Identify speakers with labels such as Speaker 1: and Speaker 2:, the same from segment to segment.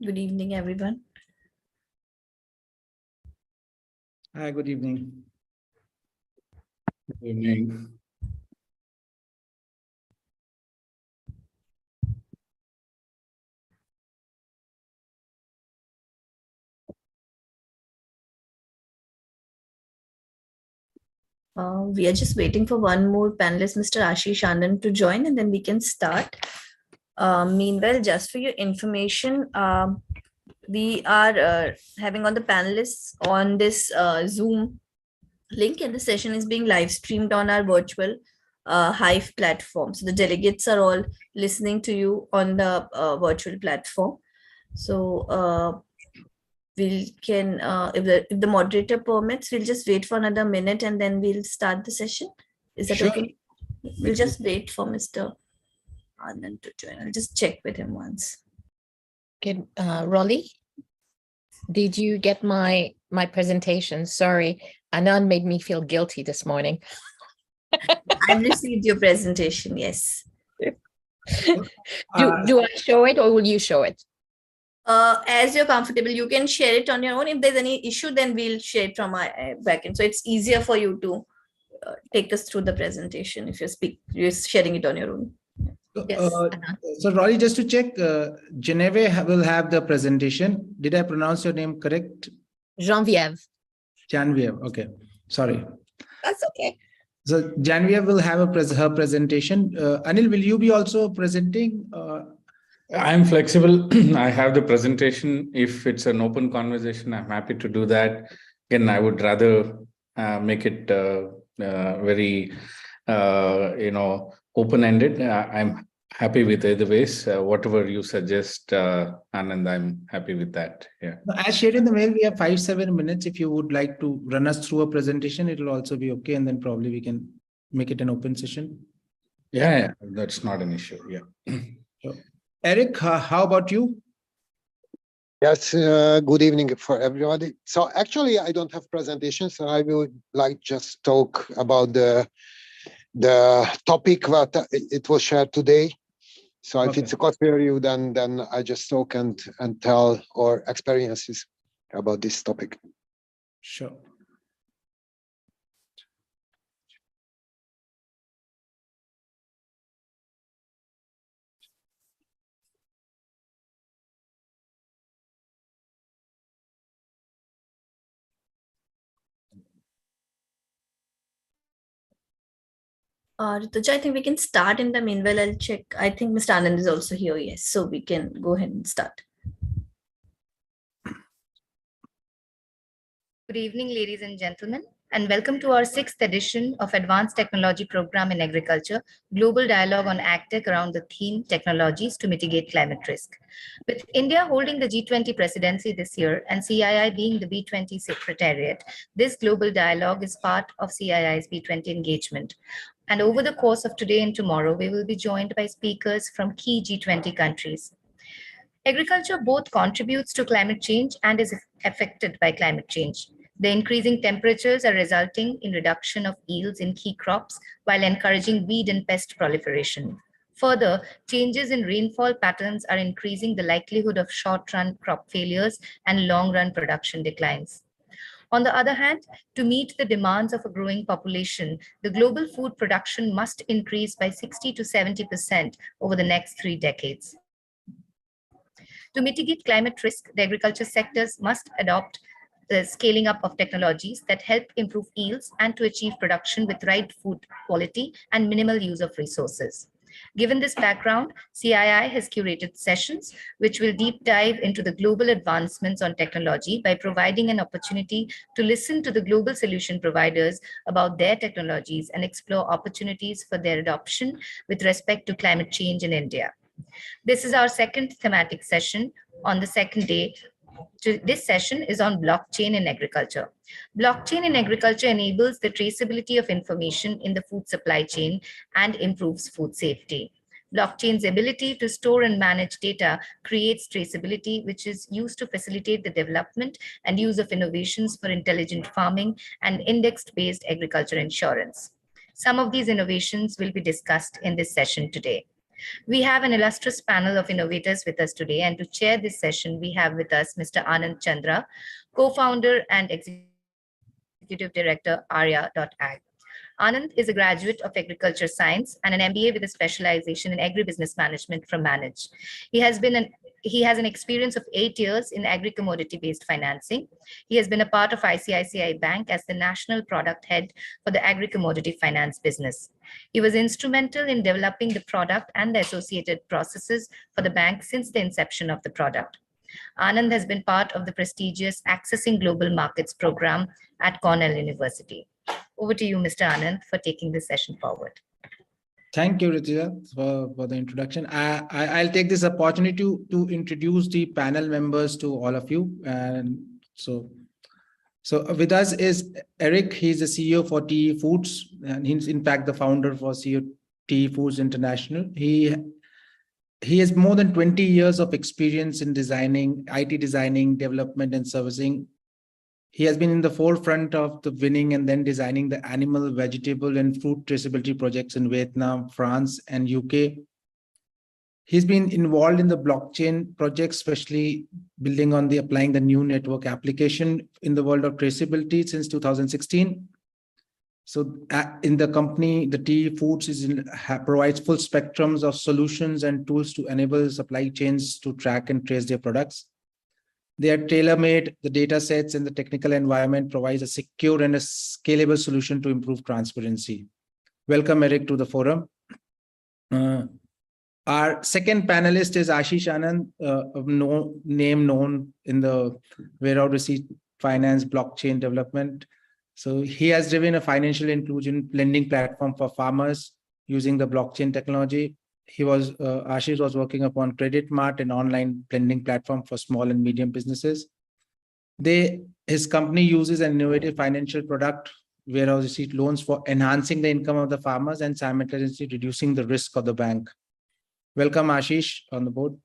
Speaker 1: Good evening, everyone.
Speaker 2: Hi, good evening.
Speaker 3: Good evening.
Speaker 1: We are just waiting for one more panelist, Mr. Ashish Anand, to join, and then we can start. Meanwhile, just for your information, we are having all the panelists on this Zoom link, and the session is being live streamed on our virtual Hive platform. So the delegates are all listening to you on the virtual platform. So if the moderator permits, we'll just wait for another minute and then we'll start the session. Is that
Speaker 2: Sure.
Speaker 1: okay? We'll just wait for Mr. Anand to join. I'll just check with him once.
Speaker 4: Okay, Rolly, did you get my presentation? Sorry, Anand made me feel guilty this morning.
Speaker 1: I've received your presentation, yes.
Speaker 4: Do I show it or will you show it?
Speaker 1: As you're comfortable, you can share it on your own. If there's any issue, then we'll share it from our backend. So it's easier for you to take us through the presentation if you're sharing it on your own. Yes.
Speaker 2: So Rory, just to check, Genevieve will have the presentation. Did I pronounce your name correct?
Speaker 4: Genevieve.
Speaker 2: Genevieve. Okay, sorry.
Speaker 4: That's okay.
Speaker 2: So Genevieve will have her presentation. Anil, will you be also presenting?
Speaker 3: I'm flexible. I have the presentation. If it's an open conversation, I'm happy to do that. Again, I would rather make it very, open-ended. I'm happy with either ways. Whatever you suggest, Anand, I'm happy with that. Yeah.
Speaker 2: As shared in the mail, we have 5-7 minutes. If you would like to run us through a presentation, it will also be okay. And then probably we can make it an open session.
Speaker 3: Yeah, that's not an issue. Yeah.
Speaker 2: Sure. Eric, how about you?
Speaker 5: Yes, good evening for everybody. So actually, I don't have presentations. So I would like just talk about the topic that it was shared today. So if it's a clear for you, then I just talk and tell our experiences about this topic.
Speaker 2: Sure.
Speaker 1: Rituja, I think we can start. In the meanwhile, I'll check. I think Mr. Anand is also here. Yes, so we can go ahead and start.
Speaker 6: Good evening, ladies and gentlemen, and welcome to our 6th edition of Advanced Technology Program in Agriculture, Global Dialogue on Agtech around the theme Technologies to Mitigate Climate Risk. With India holding the G20 presidency this year and CII being the B20 Secretariat, this global dialogue is part of CII's B20 engagement. And over the course of today and tomorrow, we will be joined by speakers from key G20 countries. Agriculture both contributes to climate change and is affected by climate change. The increasing temperatures are resulting in reduction of yields in key crops while encouraging weed and pest proliferation. Further, changes in rainfall patterns are increasing the likelihood of short-run crop failures and long-run production declines. On the other hand, to meet the demands of a growing population, the global food production must increase by 60 to 70% over the next 3 decades. To mitigate climate risk, the agriculture sectors must adopt the scaling up of technologies that help improve yields and to achieve production with right food quality and minimal use of resources. Given this background, CII has curated sessions which will deep dive into the global advancements on technology by providing an opportunity to listen to the global solution providers about their technologies and explore opportunities for their adoption with respect to climate change in India. This is our second thematic session on the second day. This session is on blockchain in agriculture. Blockchain in agriculture enables the traceability of information in the food supply chain and improves food safety. Blockchain's ability to store and manage data creates traceability, which is used to facilitate the development and use of innovations for intelligent farming and index-based agriculture insurance. Some of these innovations will be discussed in this session today. We have an illustrious panel of innovators with us today, and to chair this session, we have with us Mr. Anand Chandra, co-founder and executive director, Arya.ag. Anand is a graduate of agriculture science and an MBA with a specialization in agribusiness management from Manage. He has an experience of 8 years in agri-commodity-based financing. He has been a part of ICICI Bank as the national product head for the agri-commodity finance business. He was instrumental in developing the product and the associated processes for the bank since the inception of the product. Anand has been part of the prestigious Accessing Global Markets program at Cornell University. Over to you, Mr. Anand, for taking this session forward.
Speaker 2: Thank you, Ritija, for the introduction. I'll take this opportunity to introduce the panel members to all of you. And so with us is Eric. He's the CEO for TE Foods, and he's in fact the founder for CEO TE Foods International. He has more than 20 years of experience in IT designing, development, and servicing. He has been in the forefront of the winning and then designing the animal, vegetable, and fruit traceability projects in Vietnam, France, and UK. He's been involved in the blockchain projects, especially building on applying the new network application in the world of traceability since 2016. So in the company, the TE Foods provides full spectrums of solutions and tools to enable supply chains to track and trace their products. They are tailor-made. The data sets and the technical environment provides a secure and a scalable solution to improve transparency. Welcome, Eric, to the forum. Our second panelist is Ashish Anand, name known in the warehouse receipt finance blockchain development. So he has driven a financial inclusion lending platform for farmers using the blockchain technology. Ashish was working upon Credit Mart, an online lending platform for small and medium businesses. His company uses an innovative financial product, warehouse receipt loans, for enhancing the income of the farmers and simultaneously reducing the risk of the bank. Welcome, Ashish, on the board.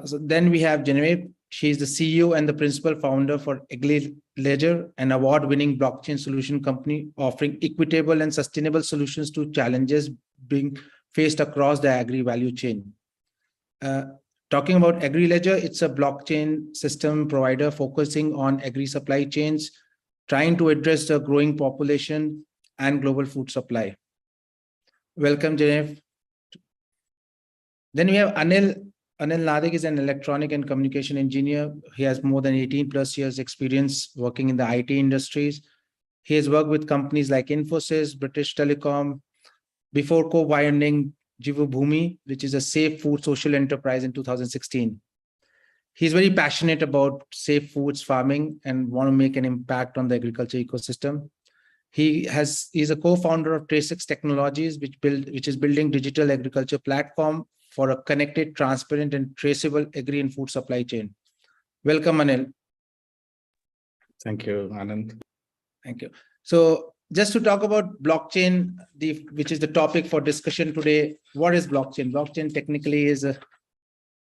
Speaker 2: So then we have Genevieve. She is the CEO and the principal founder for AgriLedger, an award-winning blockchain solution company offering equitable and sustainable solutions to challenges being faced across the agri value chain. Talking about AgriLedger, it's a blockchain system provider focusing on agri supply chains, trying to address the growing population and global food supply. Welcome, Genevieve. Then we have Anil. Anil Nadik is an electronic and communication engineer. He has more than 18 plus years experience working in the IT industries. He has worked with companies like Infosys, British Telecom, before co-founding Jivabhumi, which is a safe food social enterprise in 2016. He's very passionate about safe foods farming and want to make an impact on the agriculture ecosystem. He's a co-founder of Tracex Technologies, which is building digital agriculture platform for a connected, transparent, and traceable agri and food supply chain. Welcome, Anil.
Speaker 3: Thank you, Anand.
Speaker 2: Thank you. So just to talk about blockchain, which is the topic for discussion today, what is blockchain? Blockchain technically is a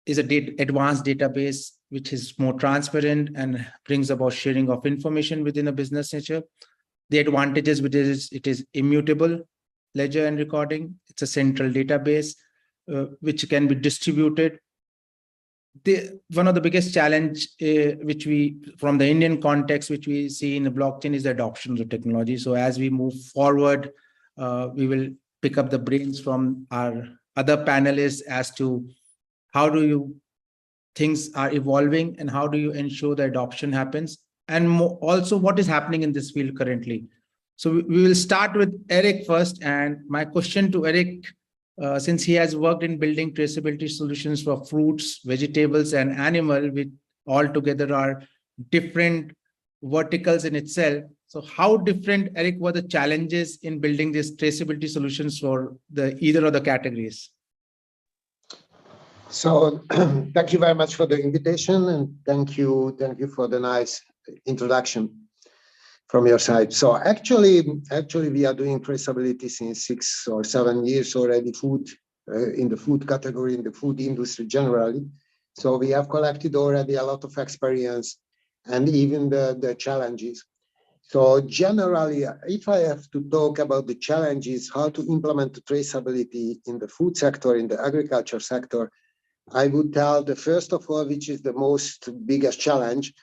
Speaker 2: advanced database which is more transparent and brings about sharing of information within a business nature. The advantages with it is immutable ledger and recording. It's a central database which can be distributed. One of the biggest challenge from the Indian context, which we see in the blockchain, is the adoption of the technology. So as we move forward, we will pick up the brains from our other panelists as to how things are evolving and how do you ensure the adoption happens, and also what is happening in this field currently. So we will start with Eric first. And my question to Eric, since he has worked in building traceability solutions for fruits, vegetables, and animal, which all together are different verticals in itself. So how different, Eric, were the challenges in building these traceability solutions for either of the categories?
Speaker 5: So thank you very much for the invitation, and thank you for the nice introduction from your side. So actually we are doing traceability since 6 or 7 years already, in the food category, in the food industry generally. So we have collected already a lot of experience and even the challenges. So generally, if I have to talk about the challenges, how to implement traceability in the food sector, in the agriculture sector, I would tell the first of all, which is the most biggest challenge,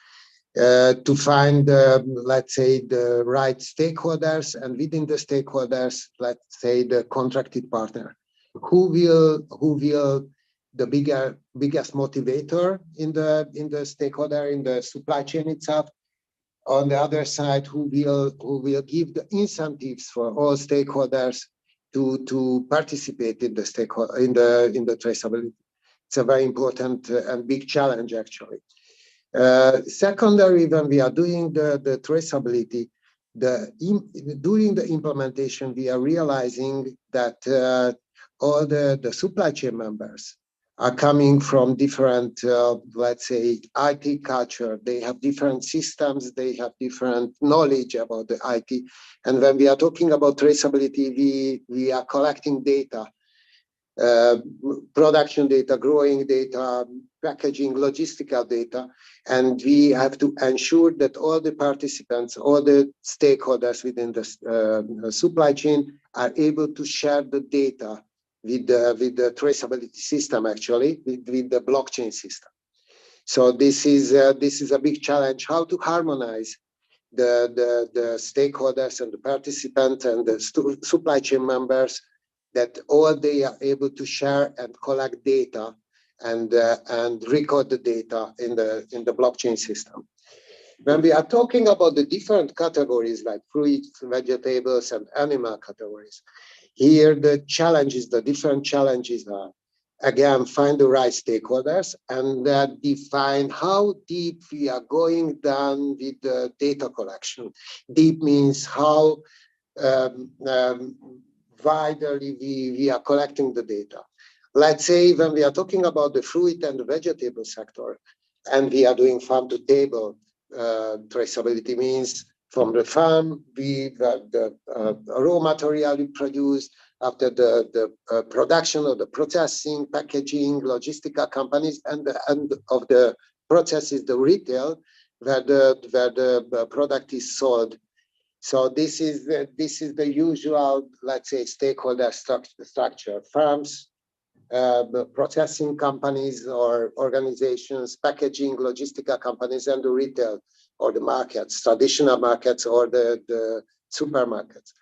Speaker 5: to find, let's say, the right stakeholders, and within the stakeholders, let's say, the contracted partner, who will the biggest motivator in the stakeholder, in the supply chain itself. On the other side, who will give the incentives for all stakeholders to participate in the traceability. It's a very important and big challenge, actually. Secondary, when we are doing the traceability, during the implementation, we are realizing that all the supply chain members are coming from different, let's say, IT culture. They have different systems, they have different knowledge about the IT. And when we are talking about traceability, we are collecting data, production data, growing data, packaging, logistical data, and we have to ensure that all the participants, all the stakeholders within the supply chain are able to share the data with the traceability system, actually, with the blockchain system. So this is a big challenge, how to harmonize the stakeholders and the participants and the supply chain members, that all they are able to share and collect data and record the data in the blockchain system. When we are talking about the different categories like fruits, vegetables, and animal categories, here the different challenges are, again, find the right stakeholders and define how deep we are going down with the data collection. Deep means how widely we are collecting the data. Let's say when we are talking about the fruit and the vegetable sector, and we are doing farm to table traceability, means from the farm, the raw material we produce, after the production or the processing, packaging, logistical companies, and the end of the process is the retail, where the product is sold. So this is the usual, let's say, stakeholder structure: farms, processing companies or organizations, packaging, logistical companies, and the retail or the markets, traditional markets or the supermarkets.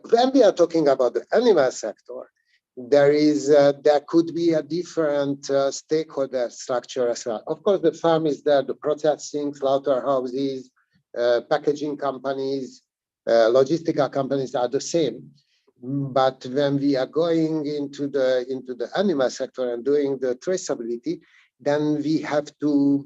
Speaker 5: When we are talking about the animal sector, there could be a different stakeholder structure as well. Of course, the farm is there, the processing, slaughterhouses, packaging companies, logistical companies are the same. But when we are going into the animal sector and doing the traceability, then we have to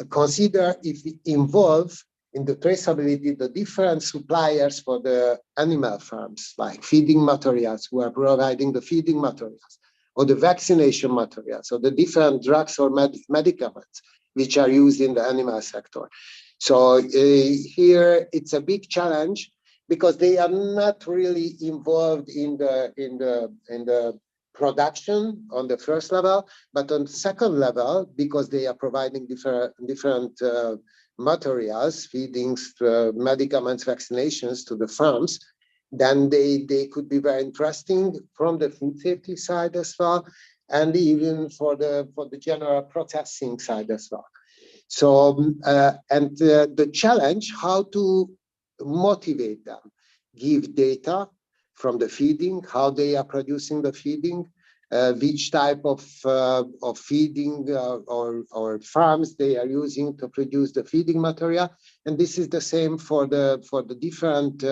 Speaker 5: consider if we involve in the traceability the different suppliers for the animal farms, like feeding materials, who are providing the feeding materials, or the vaccination materials, or the different drugs or medicaments which are used in the animal sector. So here it's a big challenge, because they are not really involved in the production on the first level, but on the second level, because they are providing different materials, feedings, medicaments, vaccinations to the farms, then they could be very interesting from the food safety side as well, and even for the general processing side as well. So the challenge, how to motivate them, give data from the feeding, how they are producing the feeding, which type of feeding or farms they are using to produce the feeding material. And this is the same for the different,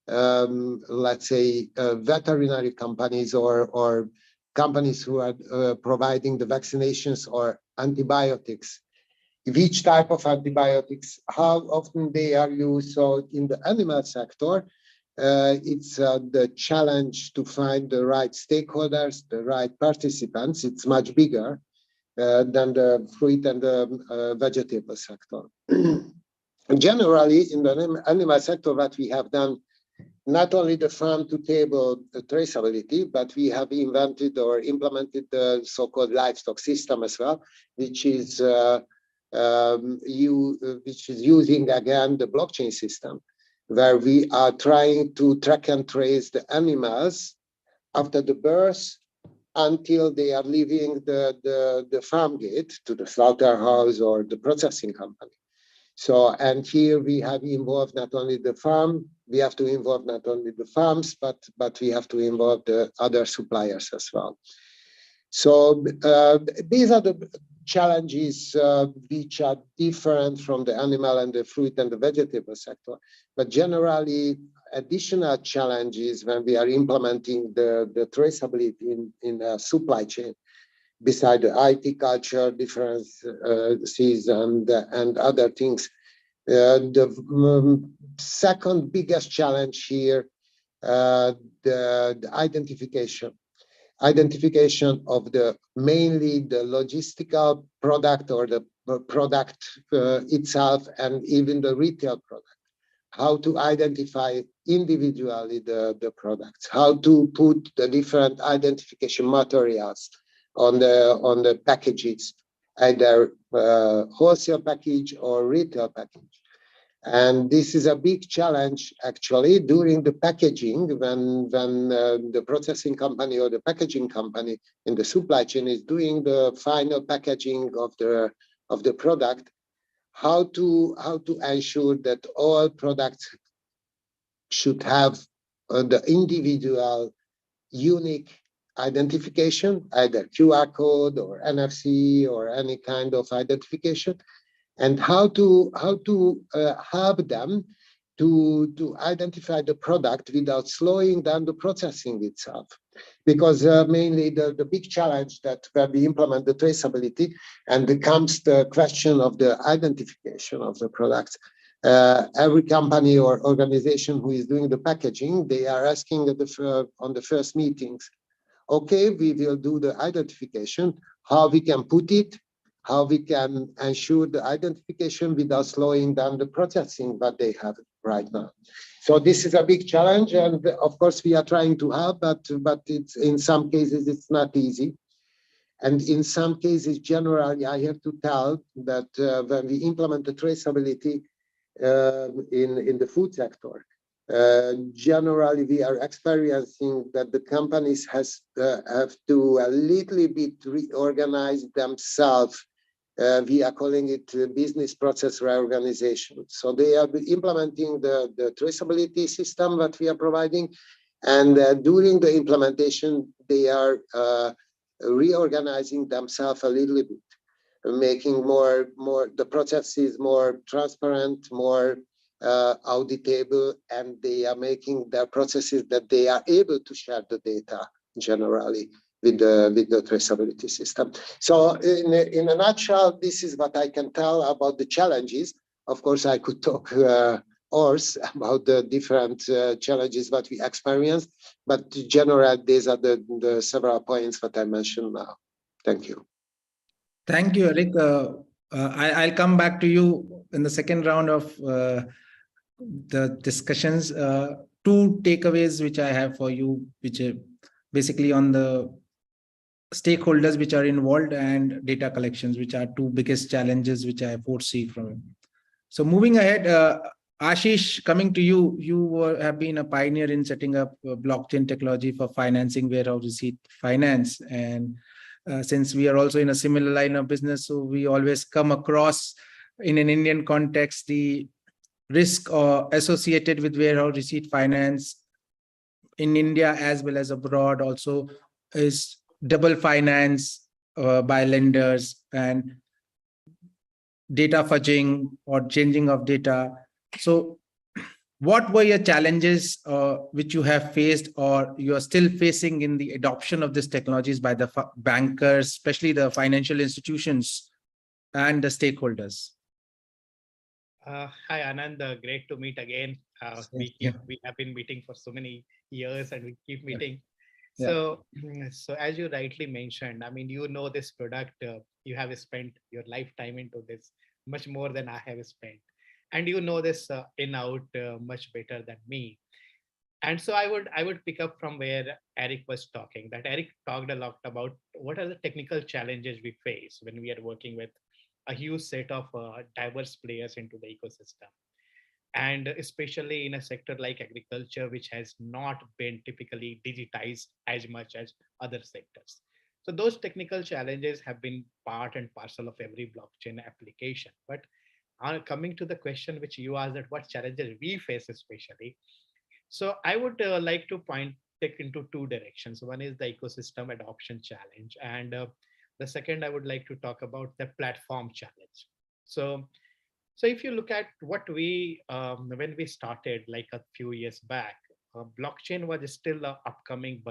Speaker 5: let's say, veterinary companies or companies who are providing the vaccinations or antibiotics. Which type of antibiotics, how often they are used. So in the animal sector, it's the challenge to find the right stakeholders, the right participants. It's much bigger than the fruit and the vegetable sector. Generally, in the animal sector, what we have done, not only the farm-to-table traceability, but we have invented or implemented the so-called livestock system as well, which is which is using again the blockchain system, where we are trying to track and trace the animals after the birth until they are leaving the farm gate to the slaughterhouse or the processing company. So, and here we have involved not only the farm, we have to involve not only the farms, but we have to involve the other suppliers as well. So these are the challenges which are different from the animal and the fruit and the vegetable sector. But generally, additional challenges when we are implementing the traceability in a supply chain, beside the IT culture differences and other things. The second biggest challenge here, the identification of the mainly the logistical product or the product itself, and even the retail product. How to identify individually the products, how to put the different identification materials on the packages, either wholesale package or retail package. And this is a big challenge actually during the packaging, when the processing company or the packaging company in the supply chain is doing the final packaging of the product. How to ensure that all products should have the individual unique identification, either QR code or NFC or any kind of identification, and how to help them to identify the product without slowing down the processing itself. Because mainly the big challenge that when we implement the traceability and becomes the question of the identification of the products, every company or organization who is doing the packaging, they are asking on the first meetings, okay, we will do the identification, how we can put it, how we can ensure the identification without slowing down the processing that they have right now. So this is a big challenge, and of course we are trying to help, but it's in some cases it's not easy. And in some cases, generally, I have to tell that when we implement the traceability in the food sector, generally we are experiencing that the companies have to a little bit reorganize themselves. We are calling it business process reorganization. So they are implementing the traceability system that we are providing, and during the implementation, they are reorganizing themselves a little bit, making the processes more transparent, more auditable, and they are making their processes that they are able to share the data generally with the traceability system. So in a nutshell, this is what I can tell about the challenges. Of course, I could talk hours about the different challenges that we experienced, but generally, these are the several points that I mentioned now. Thank you.
Speaker 2: Thank you, Eric. I'll come back to you in the second round of the discussions. Two takeaways which I have for you, which are basically on the stakeholders which are involved and data collections, which are two biggest challenges which I foresee from it. So moving ahead, Ashish, coming to you, you have been a pioneer in setting up blockchain technology for financing warehouse receipt finance. And since we are also in a similar line of business, so we always come across in an Indian context the risk associated with warehouse receipt finance in India as well as abroad also is double finance by lenders and data fudging or changing of data. So what were your challenges which you have faced or you are still facing in the adoption of these technologies by the bankers, especially the financial institutions and the stakeholders?
Speaker 7: Hi, Anand. Great to meet again. We have been meeting for so many years and we keep meeting. Yeah. So as you rightly mentioned, I mean, you know this product, you have spent your lifetime into this much more than I have spent. And you know this in out much better than me. And so I would pick up from where Eric was talking, that Eric talked a lot about what are the technical challenges we face when we are working with a huge set of diverse players into the ecosystem. And especially in a sector like agriculture, which has not been typically digitized as much as other sectors. So those technical challenges have been part and parcel of every blockchain application. But coming to the question which you asked, that what challenges we face especially. So I would like to take into two directions. One is the ecosystem adoption challenge, and the second I would like to talk about the platform challenge. So if you look at what we, when we started like a few years back, blockchain was still an upcoming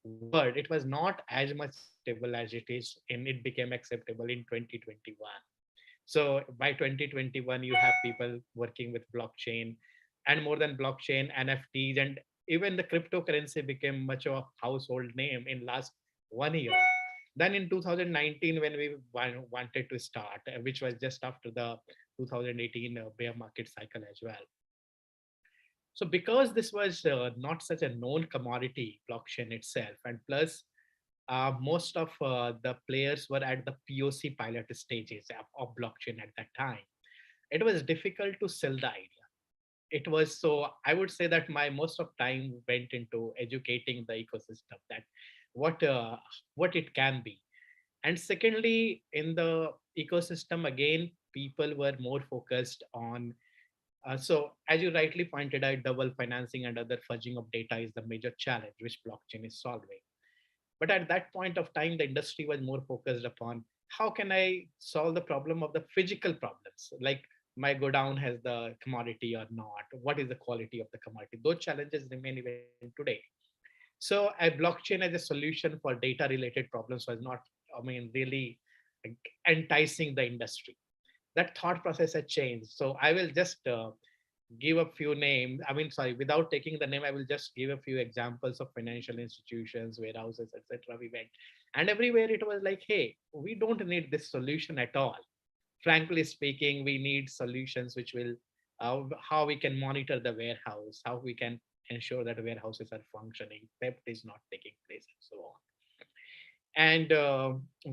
Speaker 7: word. It was not as much acceptable as it is, and it became acceptable in 2021. So by 2021, you have people working with blockchain, and more than blockchain, NFTs, and even the cryptocurrency became much of a household name in last 1 year. Then in 2019, when we wanted to start, which was just after the 2018 bear market cycle as well. So because this was not such a known commodity, blockchain itself, and plus most of the players were at the POC pilot stages of blockchain at that time, it was difficult to sell the idea. It was, so I would say that my most of time went into educating the ecosystem that what it can be. And secondly, in the ecosystem, again, people were more focused on, so as you rightly pointed out, double financing and other fudging of data is the major challenge which blockchain is solving. But at that point of time, the industry was more focused upon how can I solve the problem of the physical problems, like my godown has the commodity or not, what is the quality of the commodity. Those challenges remain even today. So a blockchain as a solution for data related problems was not, I mean, really enticing the industry. That thought process has changed. So I will just give a few names. I mean, sorry, without taking the name, I will just give a few examples of financial institutions, warehouses, etc. We went, and everywhere it was like, hey, we don't need this solution at all. Frankly speaking, we need solutions which will, how we can monitor the warehouse, how we can ensure that warehouses are functioning, theft is not taking place, and so on. And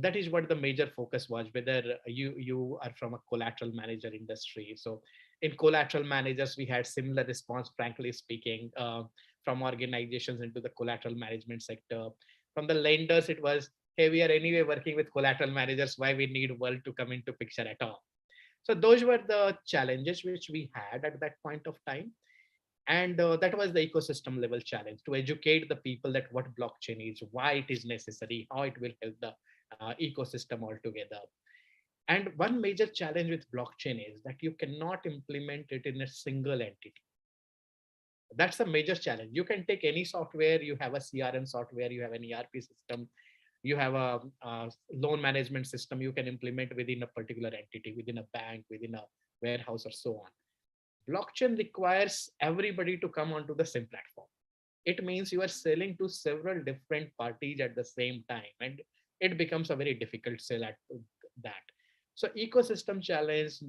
Speaker 7: that is what the major focus was, whether you are from a collateral manager industry. So in collateral managers, we had similar response, frankly speaking, from organizations into the collateral management sector. From the lenders, it was, hey, we are anyway working with collateral managers, why we need world to come into picture at all. So those were the challenges which we had at that point of time. And that was the ecosystem level challenge, to educate the people that what blockchain is, why it is necessary, how it will help the ecosystem altogether. And one major challenge with blockchain is that you cannot implement it in a single entity. That's a major challenge. You can take any software, you have a CRM software, you have an ERP system, you have a loan management system you can implement within a particular entity, within a bank, within a warehouse, or so on. Blockchain requires everybody to come onto the same platform. It means you are selling to several different parties at the same time, and it becomes a very difficult sell at that. So ecosystem challenge,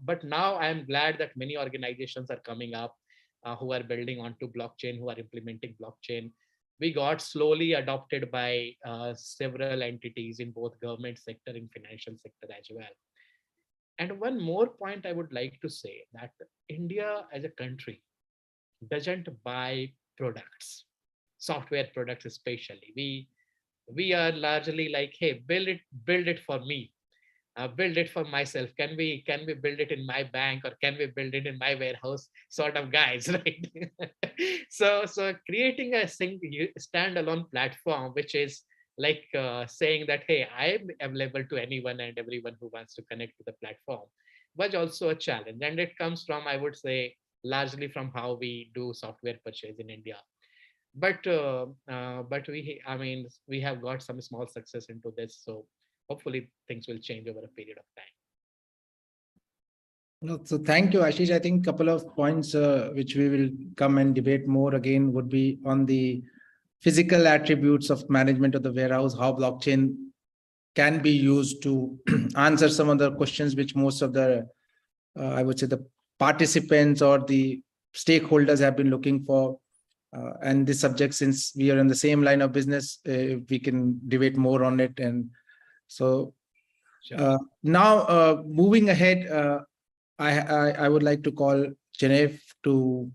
Speaker 7: but now I am glad that many organizations are coming up who are building onto blockchain, who are implementing blockchain. We got slowly adopted by several entities in both government sector and financial sector as well. And one more point I would like to say, that India as a country doesn't buy products, software products especially. We are largely like, hey, build it for me, build it for myself. Can we build it in my bank, or can we build it in my warehouse, sort of guys, right? So creating a single standalone platform, which is like saying that, hey, I am available to anyone and everyone who wants to connect to the platform, was also a challenge. And it comes from, I would say, largely from how we do software purchase in India. But we have got some small success into this. So hopefully things will change over a period of time.
Speaker 2: No, so thank you, Ashish. I think a couple of points which we will come and debate more again would be on the physical attributes of management of the warehouse, how blockchain can be used to answer some of the questions which most of the, I would say, the participants or the stakeholders have been looking for. And this subject, since we are in the same line of business, we can debate more on it. And so
Speaker 7: Sure.
Speaker 2: Now, moving ahead, I would like to call Genevieve to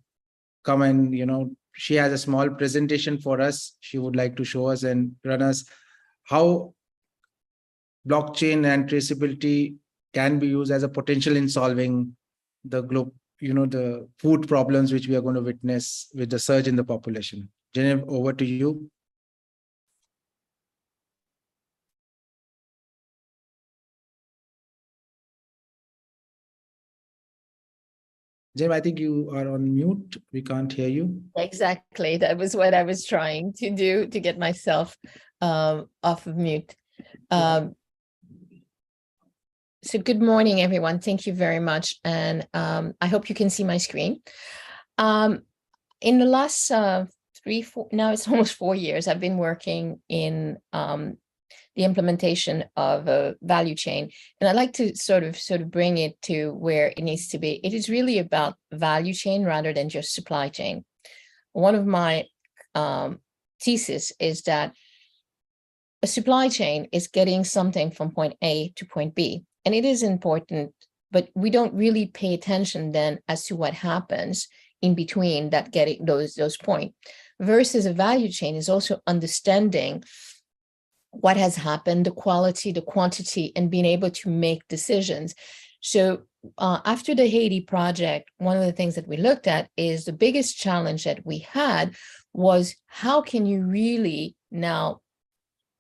Speaker 2: come and, she has a small presentation for us. She would like to show us and run us how blockchain and traceability can be used as a potential in solving the the food problems which we are going to witness with the surge in the population. Genevieve, over to you. Jim, I think you are on mute. We can't hear you.
Speaker 4: Exactly. That was what I was trying to do to get myself off of mute. So good morning, everyone. Thank you very much. And I hope you can see my screen. In the last 4 now it's almost 4 years, I've been working in the implementation of a value chain. And I'd like to sort of bring it to where it needs to be. It is really about value chain rather than just supply chain. One of my thesis is that a supply chain is getting something from point A to point B. And it is important, but we don't really pay attention then as to what happens in between that getting those points. Versus a value chain is also understanding what has happened, the quality, the quantity, and being able to make decisions. So after the Haiti project, one of the things that we looked at is the biggest challenge that we had was how can you really now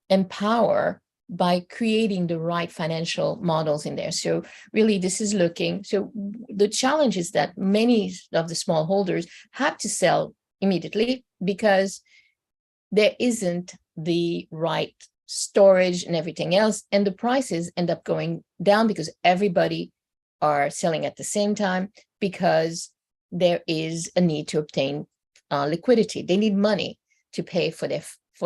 Speaker 4: empower by creating the right financial models in there. So really this is looking, so the challenge is that many of the smallholders have to sell immediately because there isn't the right storage and everything else, and the prices end up going down because everybody are selling at the same time because there is a need to obtain liquidity. They need money to pay for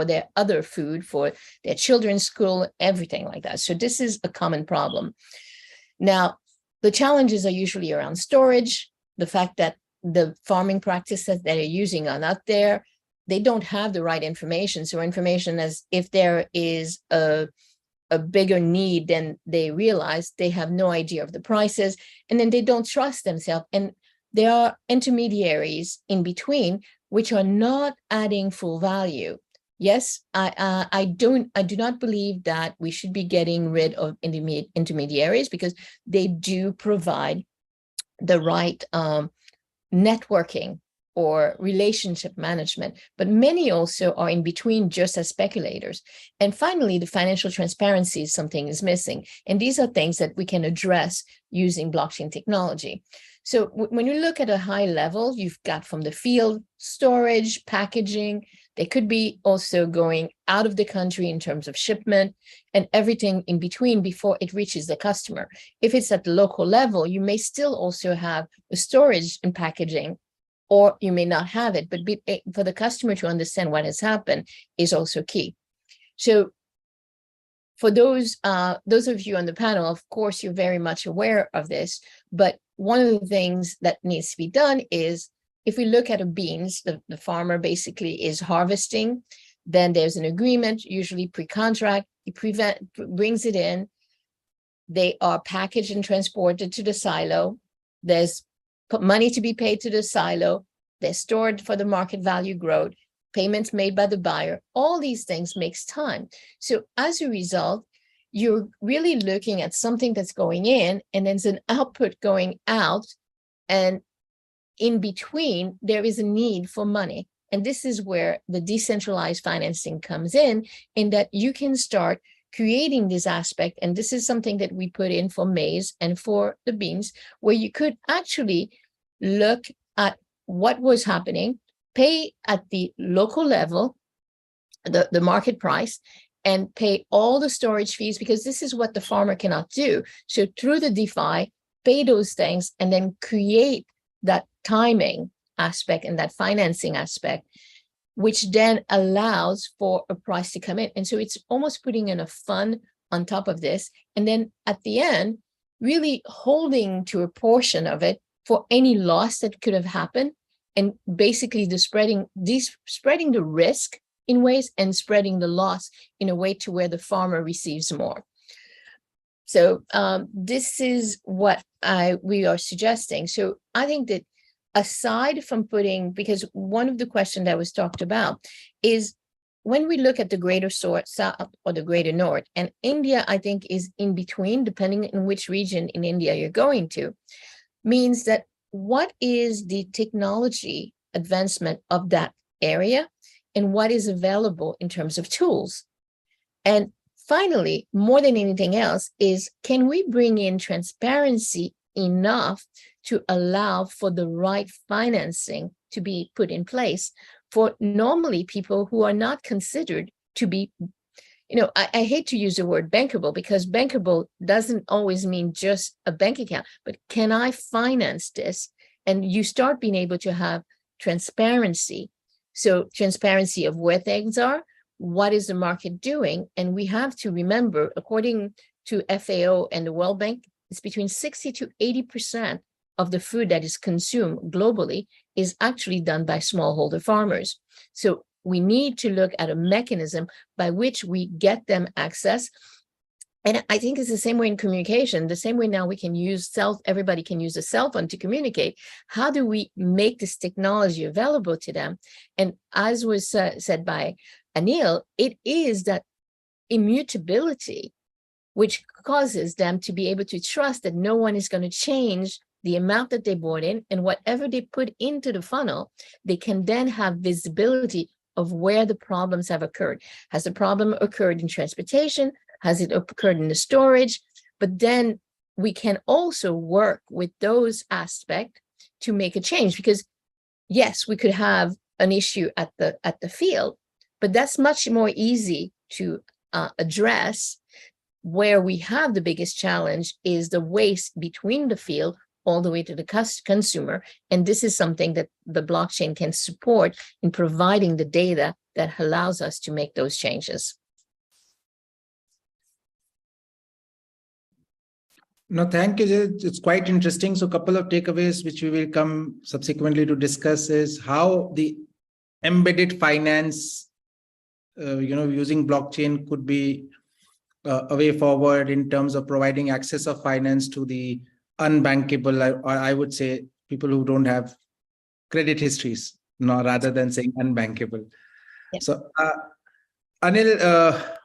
Speaker 4: their other food, for their children's school, everything like that. So this is a common problem. Now, the challenges are usually around storage, the fact that the farming practices that they're using are not there. They don't have the right information. So information as if there is a bigger need than they realize, they have no idea of the prices, and then they don't trust themselves. And there are intermediaries in between which are not adding full value. Yes, I do not believe that we should be getting rid of intermediaries because they do provide the right networking or relationship management, but many also are in between just as speculators. And finally, the financial transparency is something is missing. And these are things that we can address using blockchain technology. So when you look at a high level, you've got from the field, storage, packaging, they could be also going out of the country in terms of shipment and everything in between before it reaches the customer. If it's at the local level, you may still also have the storage and packaging, or you may not have it, but for the customer to understand what has happened is also key. So for those of you on the panel, of course, you're very much aware of this, but one of the things that needs to be done is if we look at a beans, the farmer basically is harvesting, then there's an agreement, usually pre-contract, he brings it in, they are packaged and transported to the silo, there's money to be paid to the silo, they're stored for the market value growth, payments made by the buyer, all these things makes time. So as a result, you're really looking at something that's going in and there's an output going out, and in between, there is a need for money. And this is where the decentralized financing comes in that you can start creating this aspect. And this is something that we put in for maize and for the beans, where you could actually look at what was happening, pay at the local level, the market price, and pay all the storage fees, because this is what the farmer cannot do. So through the DeFi, pay those things and then create that timing aspect and that financing aspect, which then allows for a price to come in. And so it's almost putting in a fund on top of this. And then at the end, really holding to a portion of it for any loss that could have happened. And basically spreading the risk in ways and spreading the loss in a way to where the farmer receives more. So this is what we are suggesting. So I think that aside from putting, because one of the questions that was talked about is when we look at the greater south or the greater north, and India, I think, is in between, depending on which region in India you're going to, means that what is the technology advancement of that area and what is available in terms of tools. And finally, more than anything else, is can we bring in transparency enough to allow for the right financing to be put in place for normally people who are not considered to be, I hate to use the word bankable, because bankable doesn't always mean just a bank account, but can I finance this? And you start being able to have transparency. So transparency of where things are, what is the market doing? And we have to remember, according to FAO and the World Bank, it's between 60 to 80% of the food that is consumed globally is actually done by smallholder farmers. So we need to look at a mechanism by which we get them access. And I think it's the same way in communication, the same way now we can use everybody can use a cell phone to communicate. How do we make this technology available to them? And as was said by Anil, it is that immutability which causes them to be able to trust that no one is going to change the amount that they bought in, and whatever they put into the funnel, they can then have visibility of where the problems have occurred. Has the problem occurred in transportation? Has it occurred in the storage? But then we can also work with those aspects to make a change, because yes, we could have an issue at the field, but that's much more easy to address. Where we have the biggest challenge is the waste between the field all the way to the consumer. And this is something that the blockchain can support in providing the data that allows us to make those changes.
Speaker 2: No, thank you. It's quite interesting. So a couple of takeaways which we will come subsequently to discuss is how the embedded finance, using blockchain could be a way forward in terms of providing access of finance to the unbankable, or I would say people who don't have credit histories, rather than saying unbankable.
Speaker 4: Yeah.
Speaker 2: So Anil,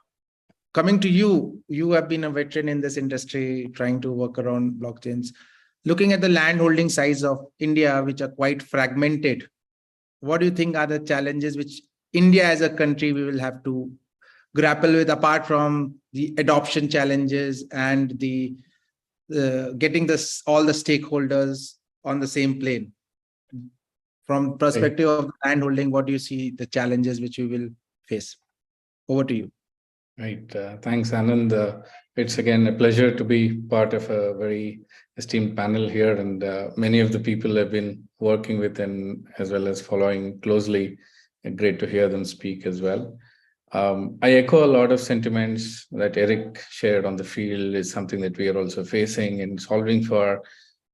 Speaker 2: coming to you, you have been a veteran in this industry trying to work around blockchains. Looking at the land holding size of India, which are quite fragmented, what do you think are the challenges which India as a country we will have to grapple with, apart from the adoption challenges and the getting all the stakeholders on the same plane? From perspective of land holding, what do you see the challenges which we will face? Over to you.
Speaker 3: Right. Thanks, Anand. It's again a pleasure to be part of a very esteemed panel here, and many of the people I've been working with and as well as following closely. Great to hear them speak as well. I echo a lot of sentiments that Eric shared on the field is something that we are also facing and solving for.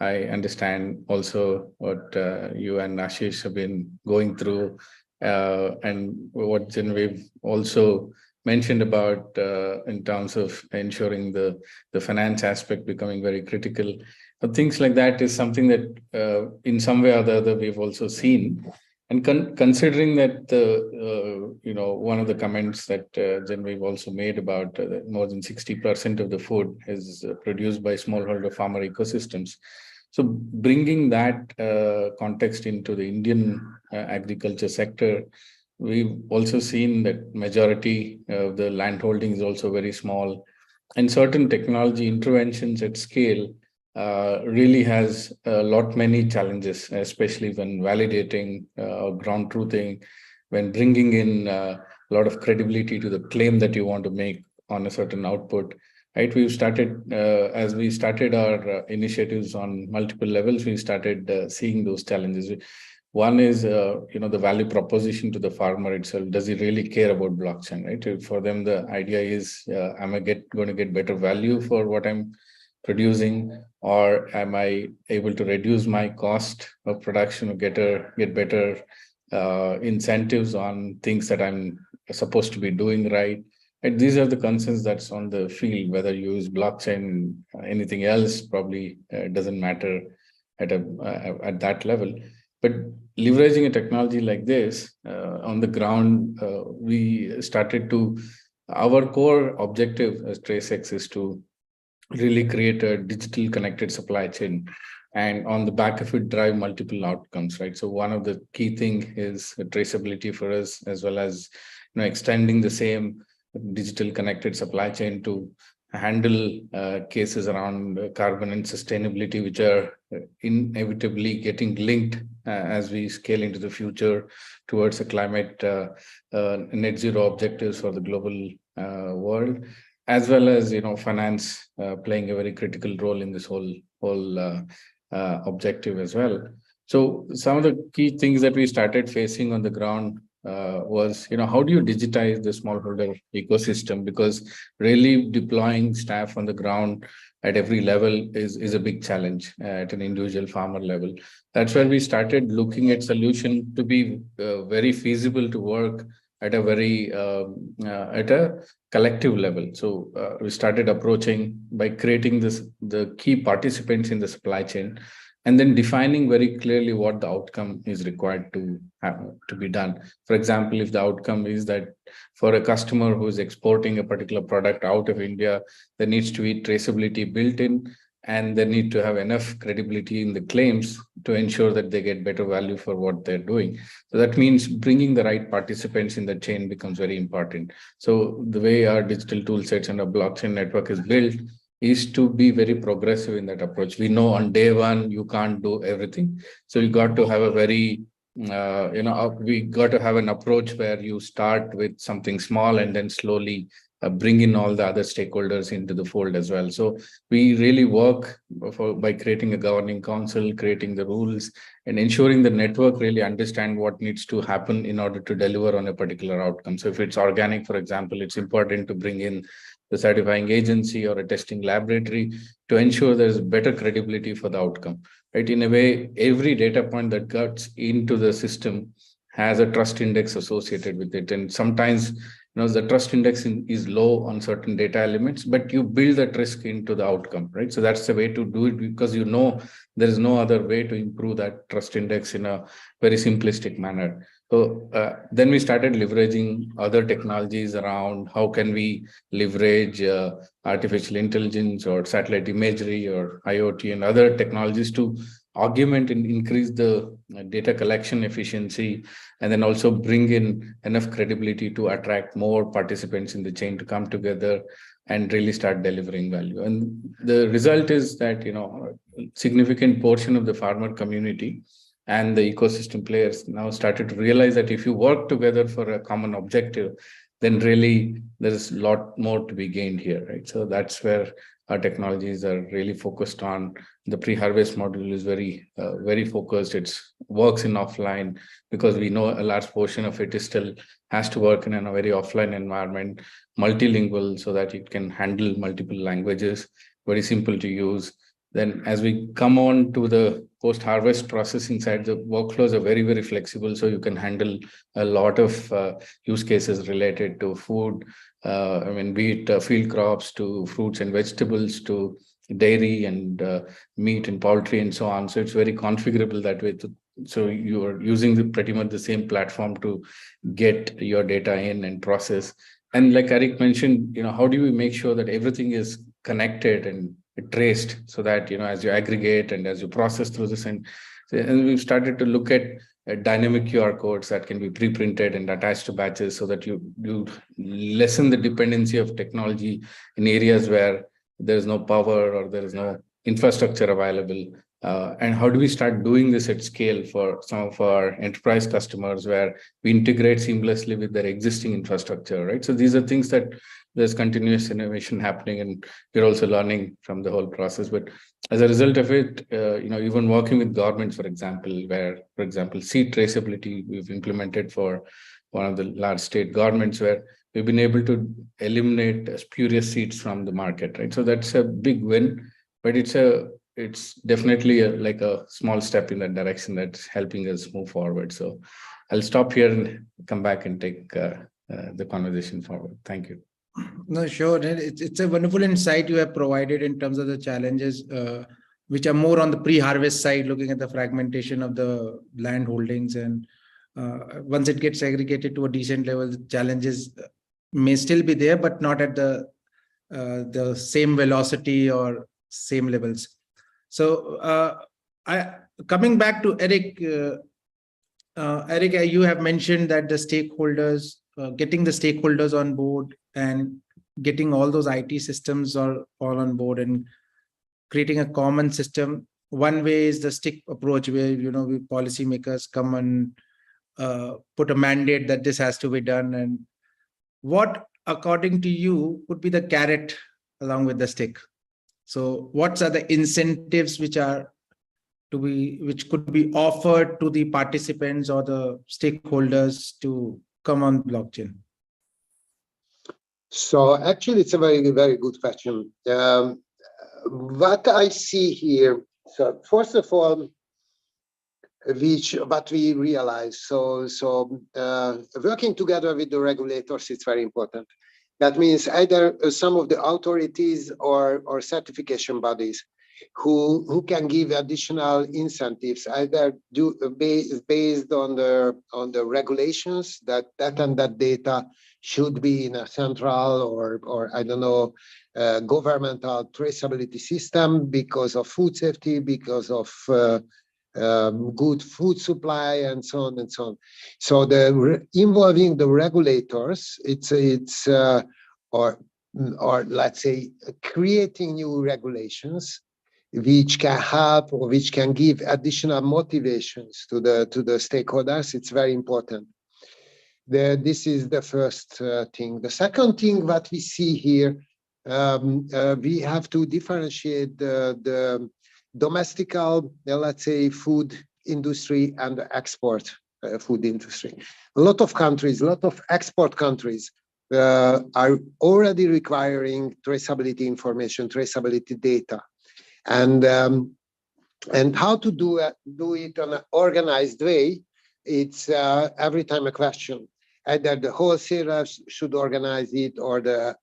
Speaker 3: I understand also what you and Ashish have been going through, and what Genevieve also mentioned about in terms of ensuring the finance aspect becoming very critical. But things like that is something that in some way or the other we've also seen. And considering that one of the comments that Genevieve also made about more than 60% of the food is produced by smallholder farmer ecosystems. So bringing that context into the Indian agriculture sector, we've also seen that majority of the land holding is also very small, and certain technology interventions at scale really has many challenges, especially when validating ground truthing, when bringing in a lot of credibility to the claim that you want to make on a certain output. Right, we've started as we started our initiatives on multiple levels. We started seeing those challenges. One is, the value proposition to the farmer itself. Does he really care about blockchain? Right, for them, the idea is, am I going to get better value for what I'm producing, or am I able to reduce my cost of production or get better incentives on things that I'm supposed to be doing right? And these are the concerns that's on the field, whether you use blockchain, anything else probably doesn't matter at that level. But leveraging a technology like this on the ground, we started to, our core objective as TraceX is to really create a digital connected supply chain, and on the back of it drive multiple outcomes, right? So one of the key thing is traceability for us, as well as extending the same digital connected supply chain to handle cases around carbon and sustainability, which are inevitably getting linked as we scale into the future towards a climate net zero objectives for the global world, as well as finance playing a very critical role in this whole objective as well. So some of the key things that we started facing on the ground was, how do you digitize the smallholder ecosystem? Because really deploying staff on the ground at every level is a big challenge at an individual farmer level. That's where we started looking at solution to be very feasible to work at a very at a collective level. So we started approaching by creating the key participants in the supply chain, and then defining very clearly what the outcome is required to be done. For example, if the outcome is that for a customer who is exporting a particular product out of India, there needs to be traceability built in, and they need to have enough credibility in the claims to ensure that they get better value for what they're doing. So that means bringing the right participants in the chain becomes very important. So the way our digital tool sets and our blockchain network is built is to be very progressive in that approach. We know on day one, you can't do everything. So you got to have a very, we got to have an approach where you start with something small and then slowly bring in all the other stakeholders into the fold as well. So we really work by creating a governing council, creating the rules, and ensuring the network really understand what needs to happen in order to deliver on a particular outcome. So if it's organic, for example, it's important to bring in the certifying agency or a testing laboratory to ensure there's better credibility for the outcome, right? In a way, every data point that gets into the system has a trust index associated with it. And sometimes, the trust index is low on certain data elements, but you build that risk into the outcome, right? So that's the way to do it, because there is no other way to improve that trust index in a very simplistic manner. So then we started leveraging other technologies around how can we leverage artificial intelligence or satellite imagery or IoT and other technologies to augment and increase the data collection efficiency, and then also bring in enough credibility to attract more participants in the chain to come together and really start delivering value. And the result is that, significant portion of the farmer community and the ecosystem players now started to realize that if you work together for a common objective, then really there is a lot more to be gained here, right? So that's where our technologies are really focused on. The pre-harvest module is very focused. It works in offline, because we know a large portion of it is still has to work in a very offline environment, multilingual, so that it can handle multiple languages, very simple to use. Then as we come on to the post-harvest processing side, the workflows are very, very flexible. So you can handle a lot of use cases related to food. Be it field crops to fruits and vegetables to dairy and meat and poultry and so on. So it's very configurable that way. So you are using pretty much the same platform to get your data in and process. And like Eric mentioned, how do we make sure that everything is connected and traced, so that as you aggregate and as you process through this, and we've started to look at dynamic QR codes that can be pre-printed and attached to batches, so that you lessen the dependency of technology in areas where there is no power or there is no infrastructure available. And how do we start doing this at scale for some of our enterprise customers, where we integrate seamlessly with their existing infrastructure, right? So these are things that there's continuous innovation happening, and we're also learning from the whole process. But as a result of it, even working with governments, for example, seed traceability we've implemented for one of the large state governments, where we've been able to eliminate spurious seeds from the market, right? So that's a big win, but it's definitely like a small step in that direction that's helping us move forward. So I'll stop here and come back and take the conversation forward. Thank you.
Speaker 2: No, sure. It's a wonderful insight you have provided in terms of the challenges, which are more on the pre-harvest side, looking at the fragmentation of the land holdings. And once it gets aggregated to a decent level, the challenges may still be there, but not at the same velocity or same levels. So coming back to Eric, Eric, you have mentioned that the stakeholders, getting the stakeholders on board and getting all those IT systems all on board and creating a common system. One way is the stick approach, where we policymakers come and put a mandate that this has to be done. And what, according to you, would be the carrot along with the stick? So, what are the incentives which could be offered to the participants or the stakeholders to come on blockchain?
Speaker 5: So actually, it's a very, very good question. What I see here, so first of all, what we realize, working together with the regulators, it's very important. That means either some of the authorities or certification bodies who can give additional incentives, either based on the regulations that data should be in a central or I don't know, governmental traceability system because of food safety, because of good food supply, and so on and so on. So involving the regulators, or let's say creating new regulations which can help or which can give additional motivations to the stakeholders. It's very important. This is the first thing. The second thing that we see here, we have to differentiate the domestical, let's say, food industry and the export food industry. A lot of countries, a lot of export countries are already requiring traceability information, traceability data. And how to do it in an organized way, it's every time a question. Either the wholesalers should organize it, or the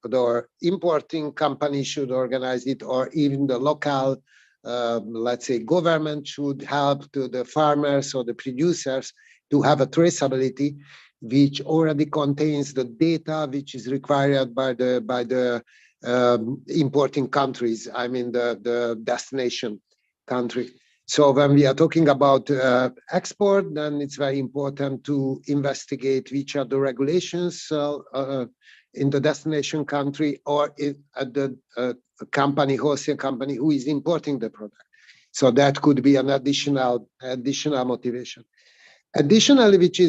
Speaker 5: importing company should organize it, or even the local, let's say, government should help to the farmers or the producers to have a traceability which already contains the data which is required by the importing countries, I mean the destination country. So when we are talking about export, then it's very important to investigate which are the regulations in the destination country or at the company, wholesale company who is importing the product. So that could be an additional motivation. Additionally, which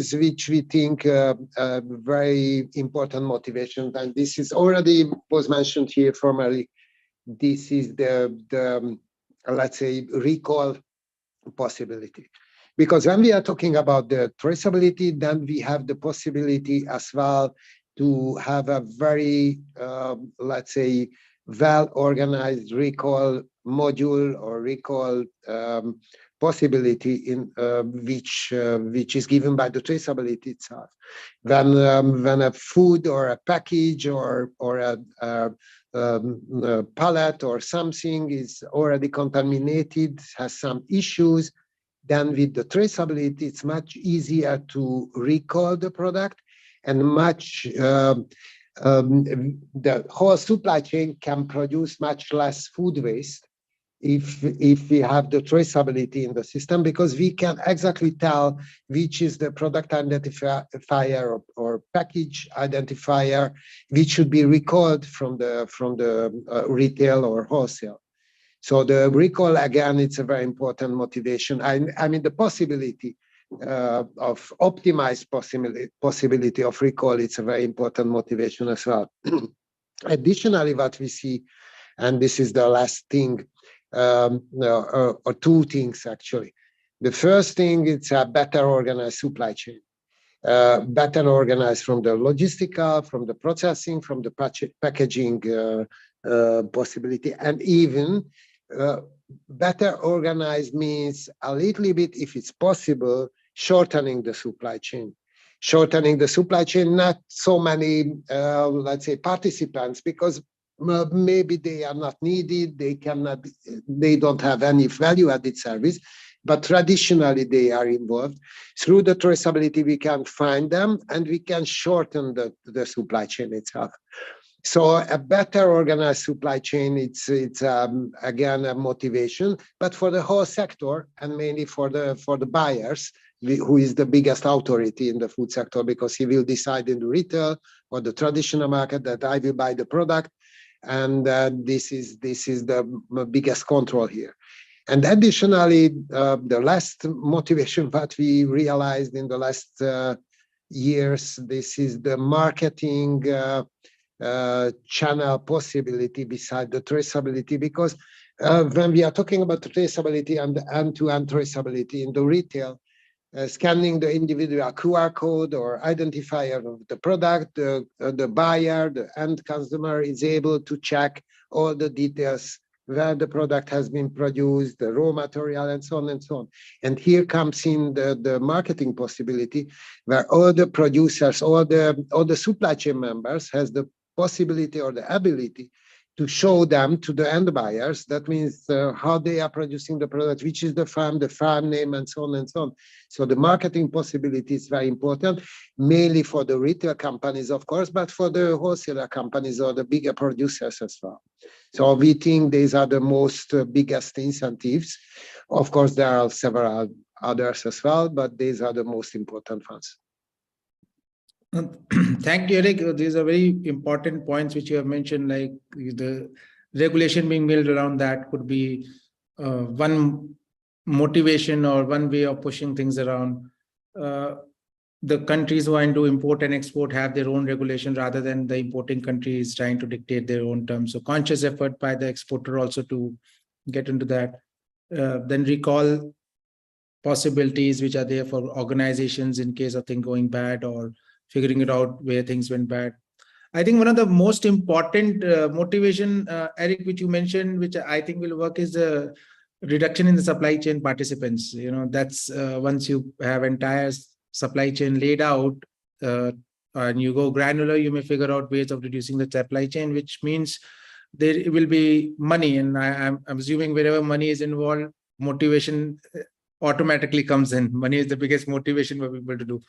Speaker 5: we think very important motivation, and this is already was mentioned here formally, this is the let's say recall possibility. Because when we are talking about the traceability, then we have the possibility as well to have a very let's say well-organized recall module or recall possibility in which is given by the traceability itself. When a food or a package or a pallet or something is already contaminated, has some issues, then with the traceability, it's much easier to recall the product, and much the whole supply chain can produce much less food waste if we have the traceability in the system, because we can exactly tell which is the product identifier or package identifier which should be recalled from the retail or wholesale. So the recall, again, it's a very important motivation. I mean, the possibility of optimized possibility of recall, it's a very important motivation as well. Additionally, what we see, and this is the last thing, or two things actually. The first thing, it's a better organized supply chain, better organized from the logistical, from the processing, from the packaging possibility, and even better organized means a little bit, if it's possible, shortening the supply chain. shortening the supply chain, not so many, let's say, participants, because maybe they are not needed, they don't have any value added service, but traditionally they are involved. Through the traceability, we can find them and we can shorten the supply chain itself. So a better organized supply chain, it's again a motivation, but for the whole sector and mainly for the buyers, who is the biggest authority in the food sector, because he will decide in the retail or the traditional market that I will buy the product, and this is the biggest control here. And additionally, the last motivation that we realized in the last years, this is the marketing channel possibility beside the traceability, because when we are talking about traceability and end-to-end traceability in the retail, scanning the individual QR code or identifier of the product, the buyer, the end consumer is able to check all the details, where the product has been produced, the raw material, and so on and so on. And here comes in the marketing possibility, where all the producers, all the supply chain members has the possibility or the ability to show them to the end buyers. That means how they are producing the product, which is the farm name, and so on and so on. So the marketing possibility is very important, mainly for the retail companies, of course, but for the wholesaler companies or the bigger producers as well. So we think these are the most biggest incentives. Of course, there are several others as well, but these are the most important ones.
Speaker 2: Thank you, Eric. These are very important points which you have mentioned, like the regulation being built around that could be one motivation or one way of pushing things around. The countries who are into import and export have their own regulation rather than the importing countries trying to dictate their own terms. So conscious effort by the exporter also to get into that. Then recall possibilities which are there for organizations in case of things going bad or figuring it out where things went bad. I think one of the most important motivation, Eric, which you mentioned, which I think will work, is the reduction in the supply chain participants. You know, that's once you have entire supply chain laid out and you go granular, you may figure out ways of reducing the supply chain, which means there will be money. And I'm assuming wherever money is involved, motivation automatically comes in. Money is the biggest motivation for people to do.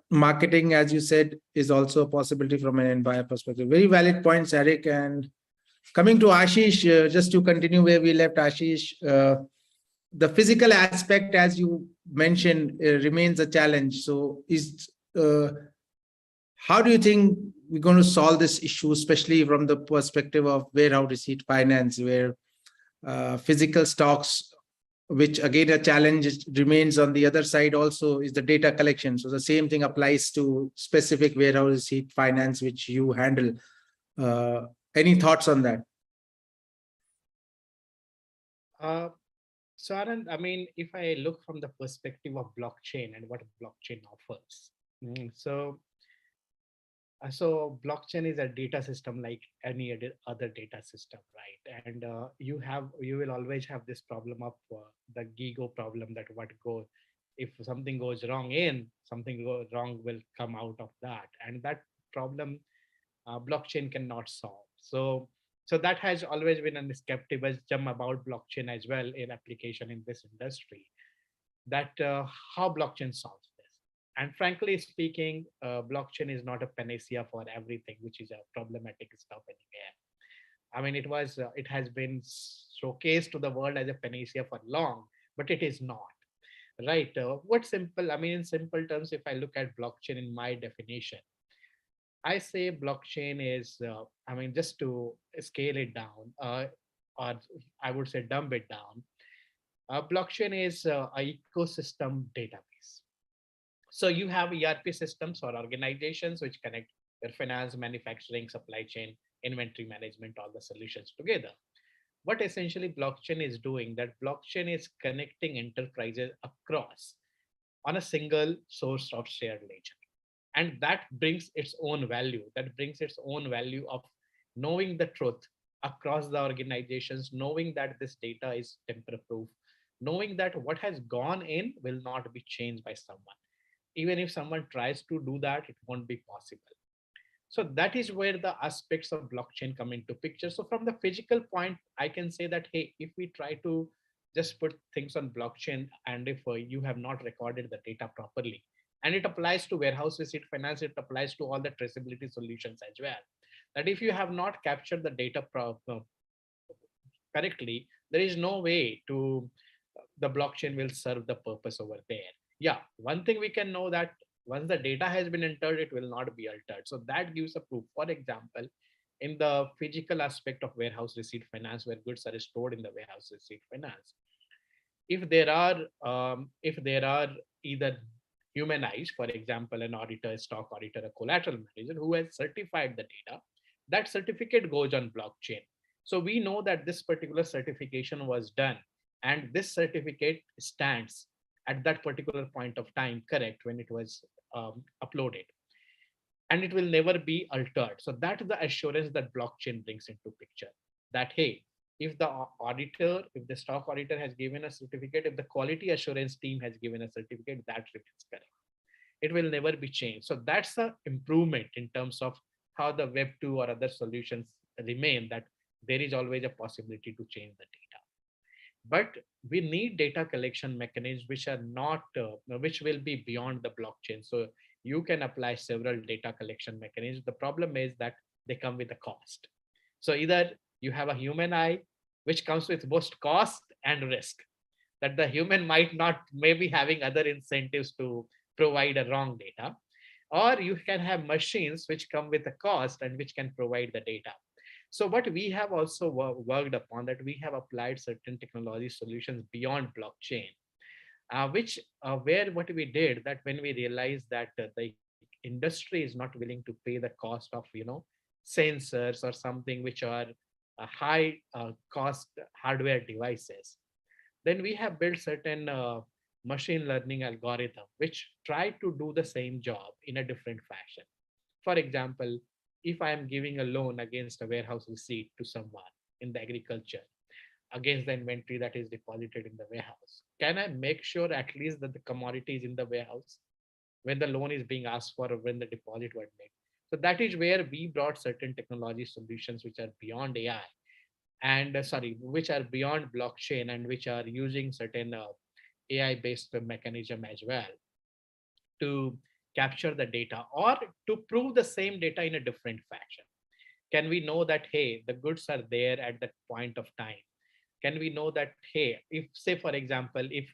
Speaker 2: Marketing, as you said, is also a possibility from an end buyer perspective. Very valid points, Eric. And coming to Ashish, just to continue where we left Ashish, the physical aspect, as you mentioned, remains a challenge. So how do you think we're going to solve this issue, especially from the perspective of warehouse receipt finance, where physical stocks, which again a challenge remains on the other side also, is the data collection. So the same thing applies to specific warehouse receipt finance, which you handle. Any thoughts on that?
Speaker 7: So Anand, I mean, if I look from the perspective of blockchain and what blockchain offers, so blockchain is a data system like any other data system, right? And you will always have this problem of the GIGO problem, that if something goes wrong something wrong will come out of that, and that problem blockchain cannot solve. So that has always been a skepticism about blockchain as well in application in this industry, that how blockchain solves this. And frankly speaking, blockchain is not a panacea for everything, which is a problematic stuff anywhere. I mean, it has been showcased to the world as a panacea for long, but it is not. Right? In simple terms, if I look at blockchain in my definition, I say blockchain is, just to scale it down, or I would say dumb it down, blockchain is an ecosystem database. So you have ERP systems or organizations which connect your finance, manufacturing, supply chain, inventory management, all the solutions together. What essentially blockchain is doing, that blockchain is connecting enterprises across on a single source of shared ledger. And that brings its own value. That brings its own value of knowing the truth across the organizations, knowing that this data is tamper-proof, knowing that what has gone in will not be changed by someone. even if someone tries to do that, it won't be possible. So that is where the aspects of blockchain come into picture. So from the physical point, I can say that, hey, if we try to just put things on blockchain, and if you have not recorded the data properly, and it applies to warehouse receipt finance, it applies to all the traceability solutions as well, that if you have not captured the data correctly, there is no way to the blockchain will serve the purpose over there. Yeah, one thing we can know that once the data has been entered, it will not be altered. So that gives a proof. For example, in the physical aspect of warehouse receipt finance, where goods are stored in the warehouse receipt finance, if there are either human eyes, for example, an auditor, a stock auditor, a collateral manager who has certified the data, that certificate goes on blockchain. So we know that this particular certification was done, and this certificate stands at that particular point of time correct when it was uploaded, and it will never be altered. So that is the assurance that blockchain brings into picture, that hey, if the auditor, if the stock auditor has given a certificate, if the quality assurance team has given a certificate, that remains correct. It will never be changed. So that's the improvement in terms of how the web 2 or other solutions remain, that there is always a possibility to change the data. But we need data collection mechanisms which are not which will be beyond the blockchain. So you can apply several data collection mechanisms. The problem is that they come with a cost. So either you have a human eye, which comes with both cost and risk, that the human might not maybe having other incentives to provide a wrong data, or you can have machines which come with a cost and which can provide the data. So what we have also worked upon, that we have applied certain technology solutions beyond blockchain, which where what we did, that when we realized that the industry is not willing to pay the cost of sensors or something which are high cost hardware devices, then we have built certain machine learning algorithm which try to do the same job in a different fashion. For example, if I am giving a loan against a warehouse receipt to someone in the agriculture, against the inventory that is deposited in the warehouse, can I make sure at least that the commodity is in the warehouse when the loan is being asked for, or when the deposit was made? So that is where we brought certain technology solutions which are beyond AI and which are beyond blockchain, and which are using certain AI based mechanism as well to capture the data, or to prove the same data in a different fashion. Can we know that, hey, the goods are there at that point of time? Can we know that, hey, if say, for example, if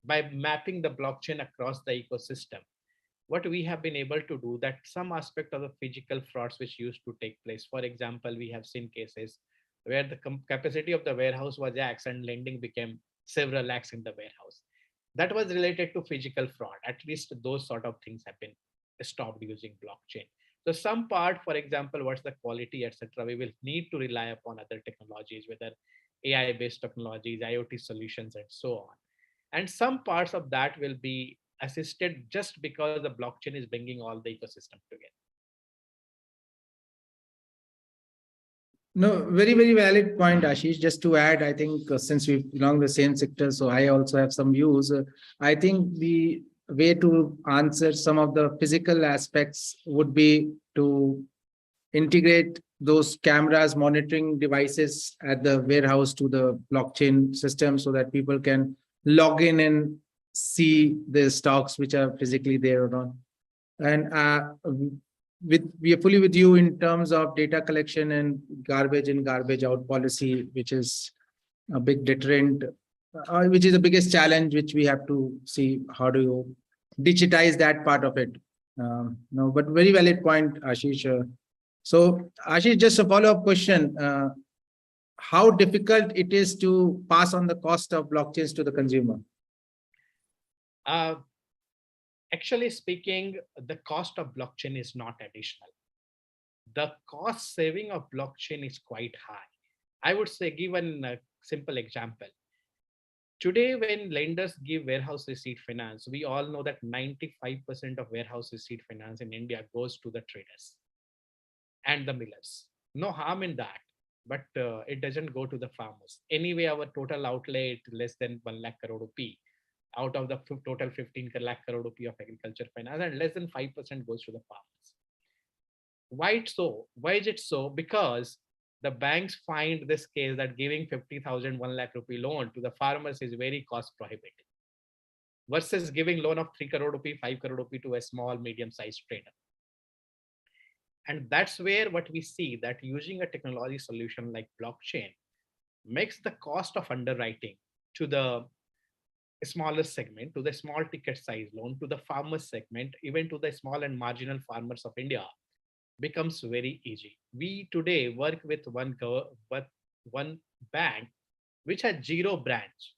Speaker 7: by mapping the blockchain across the ecosystem, what we have been able to do, that some aspect of the physical frauds which used to take place, for example, we have seen cases where the capacity of the warehouse was X and lending became several lakhs in the warehouse. That was related to physical fraud. At least those sort of things have been stopped using blockchain. So some part, for example, what's the quality, etc., we will need to rely upon other technologies, whether AI based technologies, IoT solutions, and so on. And some parts of that will be assisted just because the blockchain is bringing all the ecosystem together.
Speaker 2: No, very, very valid point, Ashish. Just to add, I think since we belong the same sector, so I also have some views. I think the way to answer some of the physical aspects would be to integrate those cameras, monitoring devices at the warehouse to the blockchain system, so that people can log in and see the stocks which are physically there or not. And we are fully with you in terms of data collection and garbage in, garbage out policy, which is a big deterrent, which is the biggest challenge which we have to see. How do you digitize that part of it? No, but very valid point, Ashish. So Ashish, just a follow-up question. How difficult it is to pass on the cost of blockchains to the consumer?
Speaker 7: Actually speaking, the cost of blockchain is not additional. The cost saving of blockchain is quite high. I would say, given a simple example. Today, when lenders give warehouse receipt finance, we all know that 95% of warehouse receipt finance in India goes to the traders and the millers. No harm in that, but it doesn't go to the farmers. Anyway, our total outlay is less than 1 lakh crore rupee out of the total 15 lakh crore rupee of agriculture finance, and less than 5% goes to the farmers. Why it's so? Why is it so? Because the banks find this case that giving 50,000 1 lakh rupee loan to the farmers is very cost prohibitive versus giving loan of 3 crore rupee, 5 crore rupee to a small, medium-sized trader. And that's where what we see that using a technology solution like blockchain makes the cost of underwriting to the smaller segment, to the small ticket size loan, to the farmer segment, even to the small and marginal farmers of India becomes very easy. We today work with one bank which has 0 branch.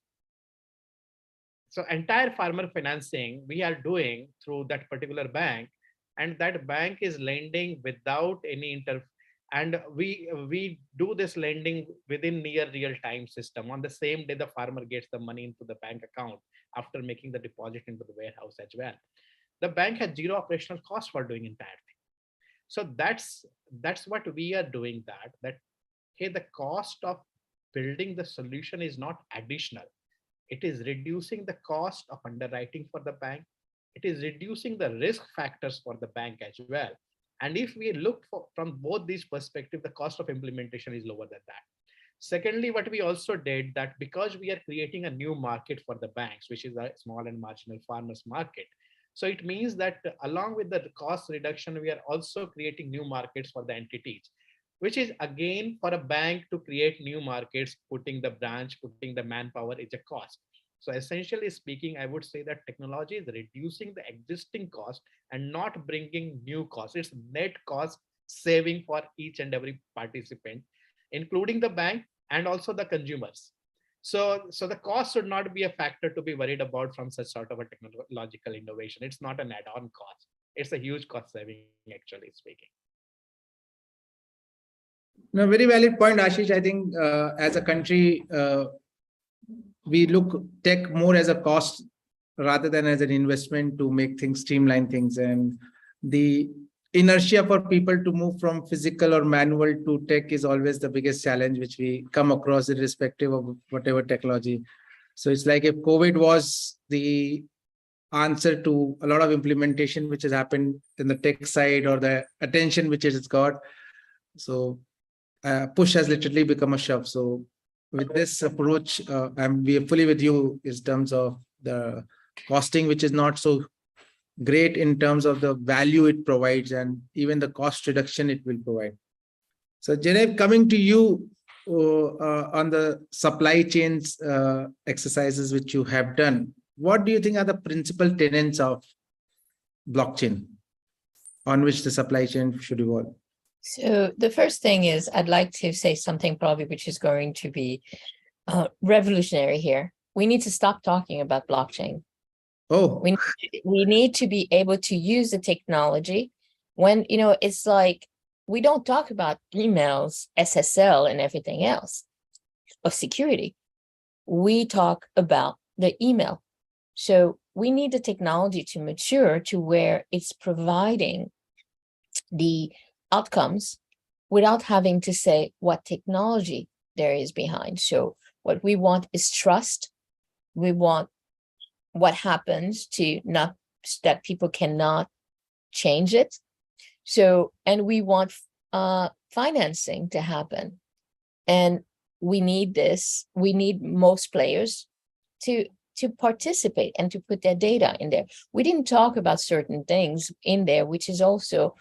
Speaker 7: So entire farmer financing we are doing through that particular bank, and that bank is lending without any and we do this lending within near real time system. On the same day, the farmer gets the money into the bank account after making the deposit into the warehouse as well. The bank has 0 operational cost for doing entire thing. So that's what we are doing, that hey, the cost of building the solution is not additional. It is reducing the cost of underwriting for the bank. It is reducing the risk factors for the bank as well. And if we look from both these perspectives, the cost of implementation is lower than that. Secondly, what we also did that because we are creating a new market for the banks, which is a small and marginal farmers market. So it means that along with the cost reduction, we are also creating new markets for the entities, which is again for a bank to create new markets, putting the branch, putting the manpower is a cost. So essentially speaking, I would say that technology is reducing the existing cost and not bringing new costs. It's net cost saving for each and every participant, including the bank and also the consumers. So the cost should not be a factor to be worried about from such sort of a technological innovation. It's not an add-on cost. It's a huge cost saving, actually speaking.
Speaker 2: No, very valid point, Ashish. I think as a country, we look tech more as a cost rather than as an investment to make things, streamline things. And the inertia for people to move from physical or manual to tech is always the biggest challenge which we come across irrespective of whatever technology. So it's like if COVID was the answer to a lot of implementation which has happened in the tech side or the attention which it has got. So push has literally become a shove. So with this approach, we are fully with you in terms of the costing, which is not so great in terms of the value it provides and even the cost reduction it will provide. So Janev, coming to you on the supply chains exercises which you have done, what do you think are the principal tenets of blockchain on which the supply chain should evolve?
Speaker 4: So the first thing is I'd like to say something probably which is going to be revolutionary here. We need to stop talking about blockchain.
Speaker 2: Oh,
Speaker 4: we need to be able to use the technology when, it's like we don't talk about emails, SSL and everything else of security. We talk about the email. So we need the technology to mature to where it's providing the outcomes without having to say what technology there is behind. So what we want is trust. We want what happens to not that people cannot change it. So, and we want financing to happen. And we need this. We need most players to participate and to put their data in there. We didn't talk about certain things in there, which is also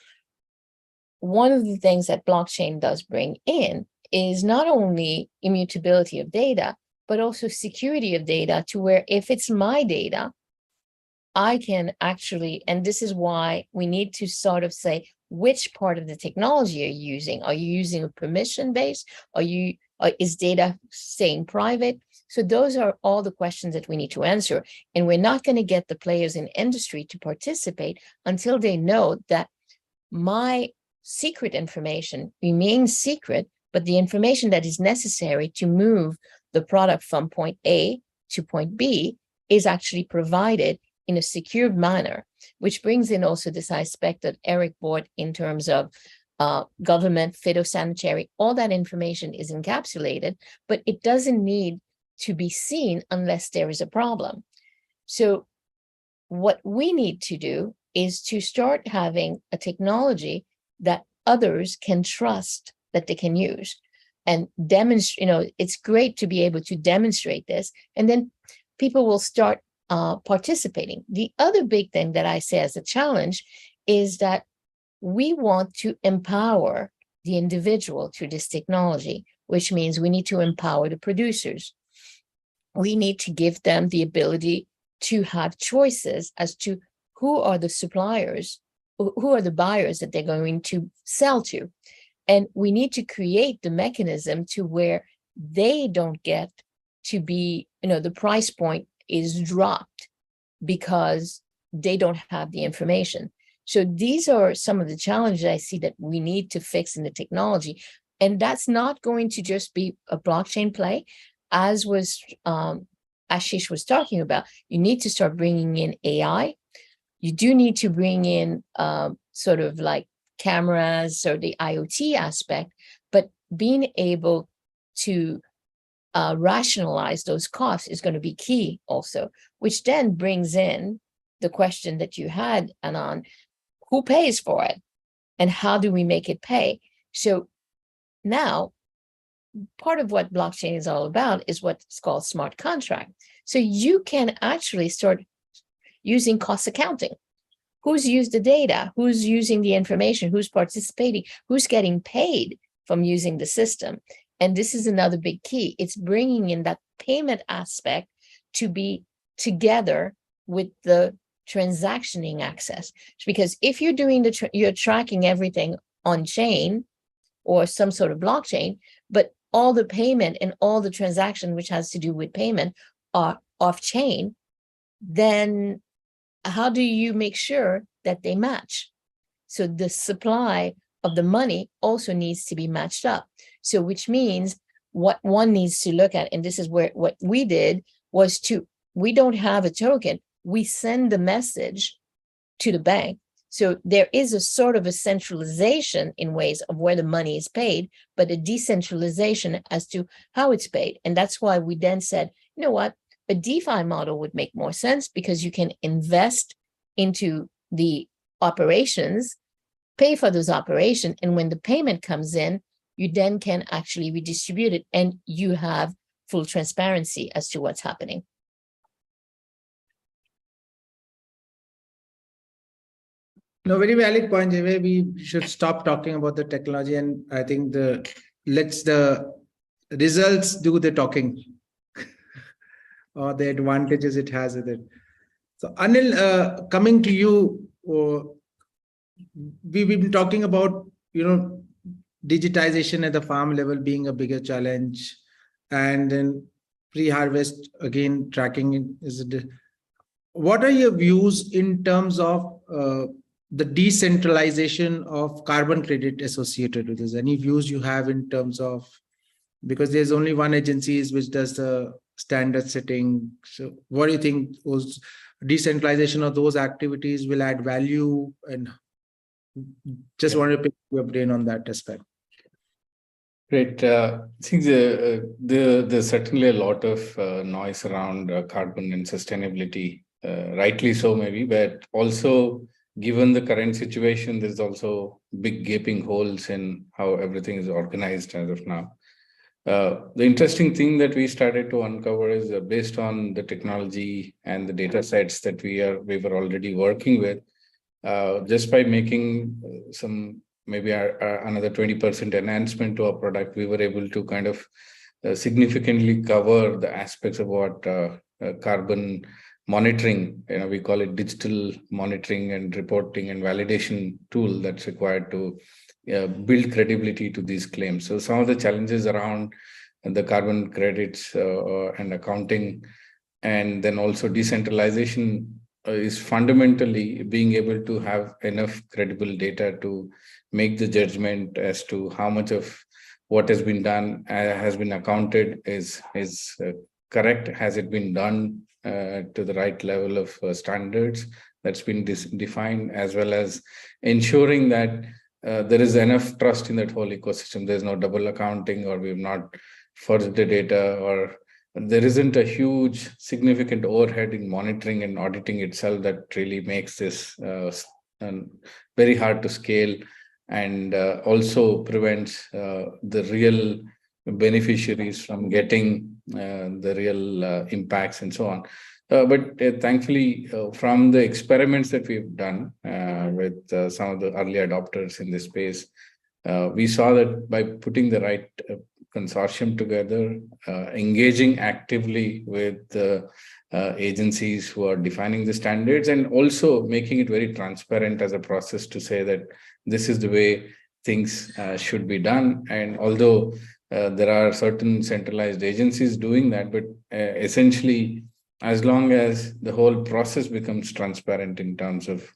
Speaker 4: one of the things that blockchain does bring in is not only immutability of data, but also security of data to where if it's my data, I can actually, and this is why we need to sort of say, which part of the technology are you using? Are you using a permission base? Is data staying private? So those are all the questions that we need to answer. And we're not going to get the players in industry to participate until they know that my secret information remains secret, but the information that is necessary to move the product from point A to point B is actually provided in a secure manner, which brings in also this aspect that Eric brought in terms of government, phytosanitary, all that information is encapsulated, but it doesn't need to be seen unless there is a problem. So what we need to do is to start having a technology that others can trust that they can use and demonstrate. It's great to be able to demonstrate this, and then people will start participating. The other big thing that I say as a challenge is that we want to empower the individual through this technology, which means we need to empower the producers. We need to give them the ability to have choices as to who are the suppliers, who are the buyers that they're going to sell to. And we need to create the mechanism to where they don't get to be, the price point is dropped because they don't have the information. So these are some of the challenges I see that we need to fix in the technology. And that's not going to just be a blockchain play. As was Ashish was talking about, you need to start bringing in AI. You do need to bring in sort of like cameras or the IoT aspect, but being able to rationalize those costs is going to be key also, which then brings in the question that you had, Anand, who pays for it and how do we make it pay? So now, part of what blockchain is all about is what's called smart contract. So you can actually start using cost accounting. Who's used the data? Who's using the information? Who's participating? Who's getting paid from using the system? And this is another big key. It's bringing in that payment aspect to be together with the transactioning access. Because if you're doing you're tracking everything on chain or some sort of blockchain, but all the payment and all the transaction which has to do with payment are off chain, then how do you make sure that they match? So the supply of the money also needs to be matched up. So which means what one needs to look at, and this is where what we did was we don't have a token. We send the message to the bank. So there is a sort of a centralization in ways of where the money is paid, but a decentralization as to how it's paid. And that's why we then said, you know what, a DeFi model would make more sense because you can invest into the operations, pay for those operations, and when the payment comes in, you then can actually redistribute it and you have full transparency as to what's happening.
Speaker 2: No, very valid point, Jave. We should stop talking about the technology, and I think let's the results do the talking or the advantages it has with it. So Anil, coming to you, we've been talking about digitization at the farm level being a bigger challenge, and then pre-harvest again tracking is. What are your views in terms of the decentralization of carbon credit associated with this? Any views you have in terms of, because there's only one agency which does the standard setting. So what do you think was decentralization of those activities will add value? And just want to pick your brain on that aspect.
Speaker 3: Great. I think there's certainly a lot of noise around carbon and sustainability, rightly so maybe, but also given the current situation, there's also big gaping holes in how everything is organized as of now. The interesting thing that we started to uncover is based on the technology and the data sets that we were already working with, just by making some maybe another 20% enhancement to our product, we were able to kind of significantly cover the aspects of what carbon monitoring, we call it digital monitoring and reporting and validation tool that's required to build credibility to these claims. So some of the challenges around the carbon credits and accounting, and then also decentralization is fundamentally being able to have enough credible data to make the judgment as to how much of what has been done has been accounted is correct. Has it been done to the right level of standards that's been defined, as well as ensuring that there is enough trust in that whole ecosystem. There's no double accounting, or we've not forged the data, or there isn't a huge significant overhead in monitoring and auditing itself that really makes this very hard to scale, and also prevents the real beneficiaries from getting the real impacts and so on. But thankfully, from the experiments that we've done with some of the early adopters in this space, we saw that by putting the right consortium together, engaging actively with the agencies who are defining the standards, and also making it very transparent as a process to say that this is the way things should be done. And although there are certain centralized agencies doing that, but essentially, as long as the whole process becomes transparent in terms of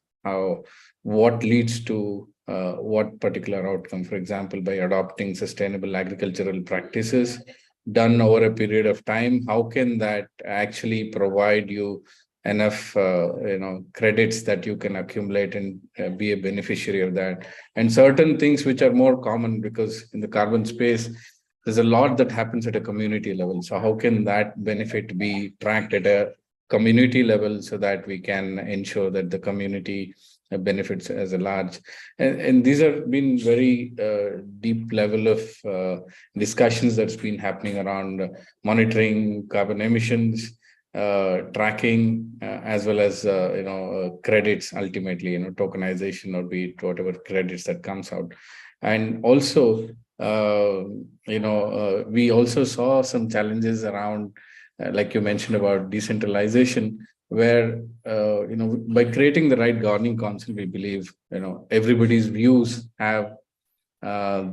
Speaker 3: what leads to what particular outcome, for example, by adopting sustainable agricultural practices done over a period of time, how can that actually provide you enough credits that you can accumulate and be a beneficiary of that? And certain things which are more common, because in the carbon space, there's a lot that happens at a community level. So how can that benefit be tracked at a community level so that we can ensure that the community benefits as a large? And these have been very deep level of discussions that's been happening around monitoring carbon emissions, tracking, as well as credits, ultimately, tokenization, or be it whatever credits that comes out. And also we also saw some challenges around, like you mentioned, about decentralization, where by creating the right governing council, we believe everybody's views have a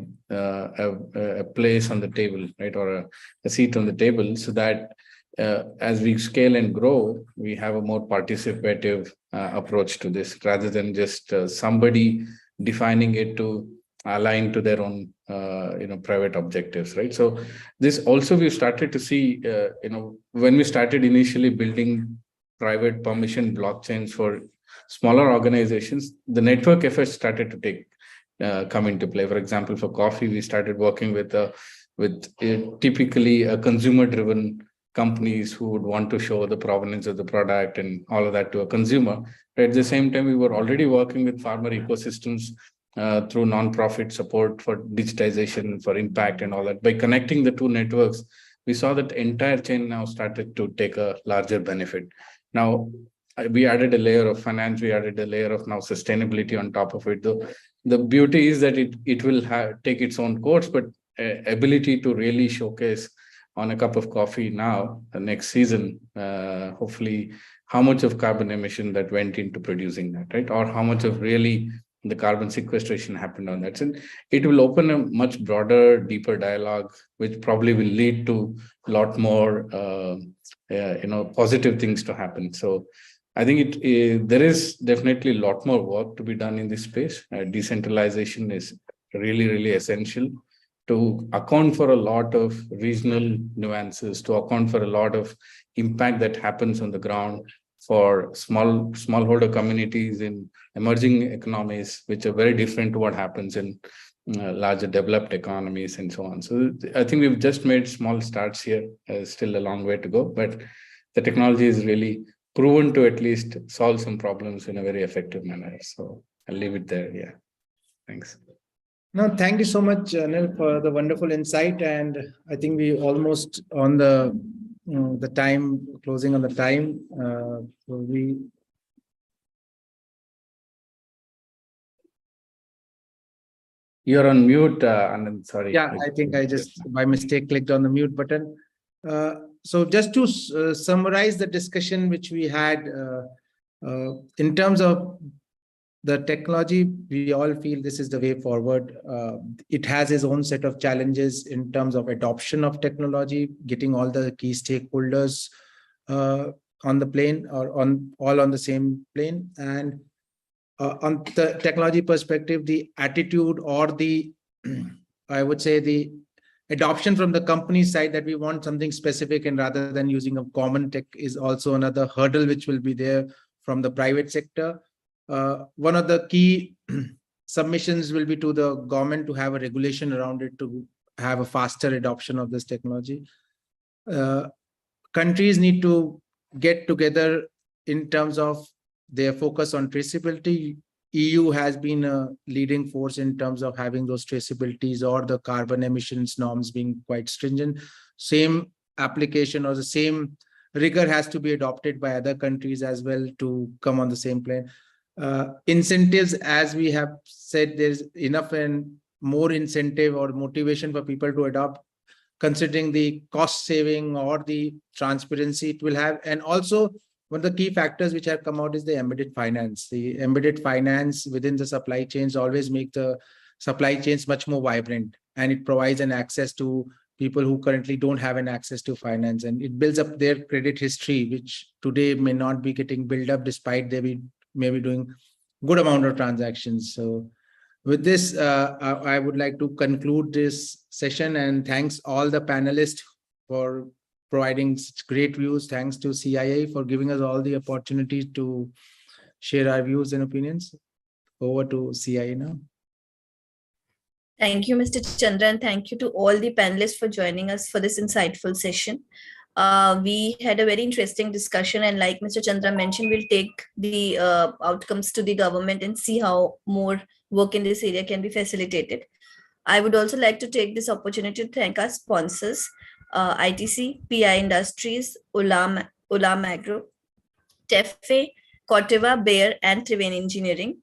Speaker 3: place on the table, right, or a seat on the table, so that as we scale and grow, we have a more participative approach to this, rather than just somebody defining it to align to their own private objectives, right? So this also we've started to see, when we started initially building private permission blockchains for smaller organizations, the network effects started to come into play. For example, for coffee, we started working with typically a consumer-driven companies who would want to show the provenance of the product and all of that to a consumer. But at the same time, we were already working with farmer ecosystems through nonprofit support for digitization, for impact and all that. By connecting the two networks, we saw that the entire chain now started to take a larger benefit. Now, we added a layer of finance, we added a layer of now sustainability on top of it. The beauty is that it will take its own course, but ability to really showcase on a cup of coffee now, the next season, hopefully, how much of carbon emission that went into producing that, right? Or how much of really the carbon sequestration happened on that. So it will open a much broader, deeper dialogue, which probably will lead to a lot more, positive things to happen. So I think there is definitely a lot more work to be done in this space. Decentralization is really, really essential to account for a lot of regional nuances, to account for a lot of impact that happens on the ground for smallholder communities in emerging economies, which are very different to what happens in larger developed economies and so on. So I think we've just made small starts here. Still a long way to go, but the technology is really proven to at least solve some problems in a very effective manner. So I'll leave it there. Yeah. Thanks.
Speaker 2: No, thank you so much, Anil, for the wonderful insight. And I think we almost on the time, closing on the time.
Speaker 3: You're on mute, Anand. Sorry.
Speaker 2: Yeah, I think I just by mistake clicked on the mute button. So just to summarize the discussion which we had in terms of the technology, we all feel this is the way forward. It has its own set of challenges in terms of adoption of technology, getting all the key stakeholders on the plane or all on the same plane. And on the technology perspective, the attitude or the, I would say the adoption from the company side that we want something specific and rather than using a common tech is also another hurdle which will be there from the private sector. One of the key submissions will be to the government to have a regulation around it to have a faster adoption of this technology. countries need to get together in terms of their focus on traceability. EU has been a leading force in terms of having those traceabilities or the carbon emissions norms being quite stringent. Same application or the same rigor has to be adopted by other countries as well to come on the same plane. Incentives, as we have said, there's enough and more incentive or motivation for people to adopt, considering the cost saving or the transparency it will have. And also, one of the key factors which have come out is the embedded finance. The embedded finance within the supply chains always make the supply chains much more vibrant, and it provides an access to people who currently don't have an access to finance, and it builds up their credit history, which today may not be getting built up despite they may be doing good amount of transactions. So with this, I would like to conclude this session, and thanks all the panelists for providing such great views. Thanks to CIA for giving us all the opportunity to share our views and opinions. Over to CIA now.
Speaker 1: Thank you, Mr. Chandra, and thank you to all the panelists for joining us for this insightful session. We had a very interesting discussion, and like Mr. Chandra mentioned, we'll take the outcomes to the government and see how more work in this area can be facilitated. I would also like to take this opportunity to thank our sponsors, ITC, PI Industries, Ulam Agro, Tefe, Corteva, Bayer, and Triveni Engineering.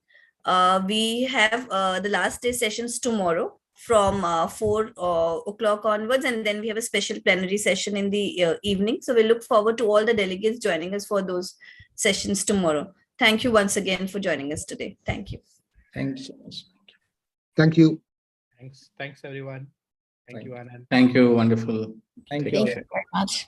Speaker 1: We have the last day sessions tomorrow from 4 o'clock onwards, and then we have a special plenary session in the evening. So we look forward to all the delegates joining us for those sessions tomorrow. Thank you once again for joining us today. Thank you.
Speaker 2: Thank you so much.
Speaker 5: Thank you.
Speaker 7: Thanks everyone. Thank you, Anand.
Speaker 3: Thank you. Wonderful.
Speaker 2: Thank
Speaker 3: Take
Speaker 2: you.
Speaker 3: care.
Speaker 4: Thank you very much.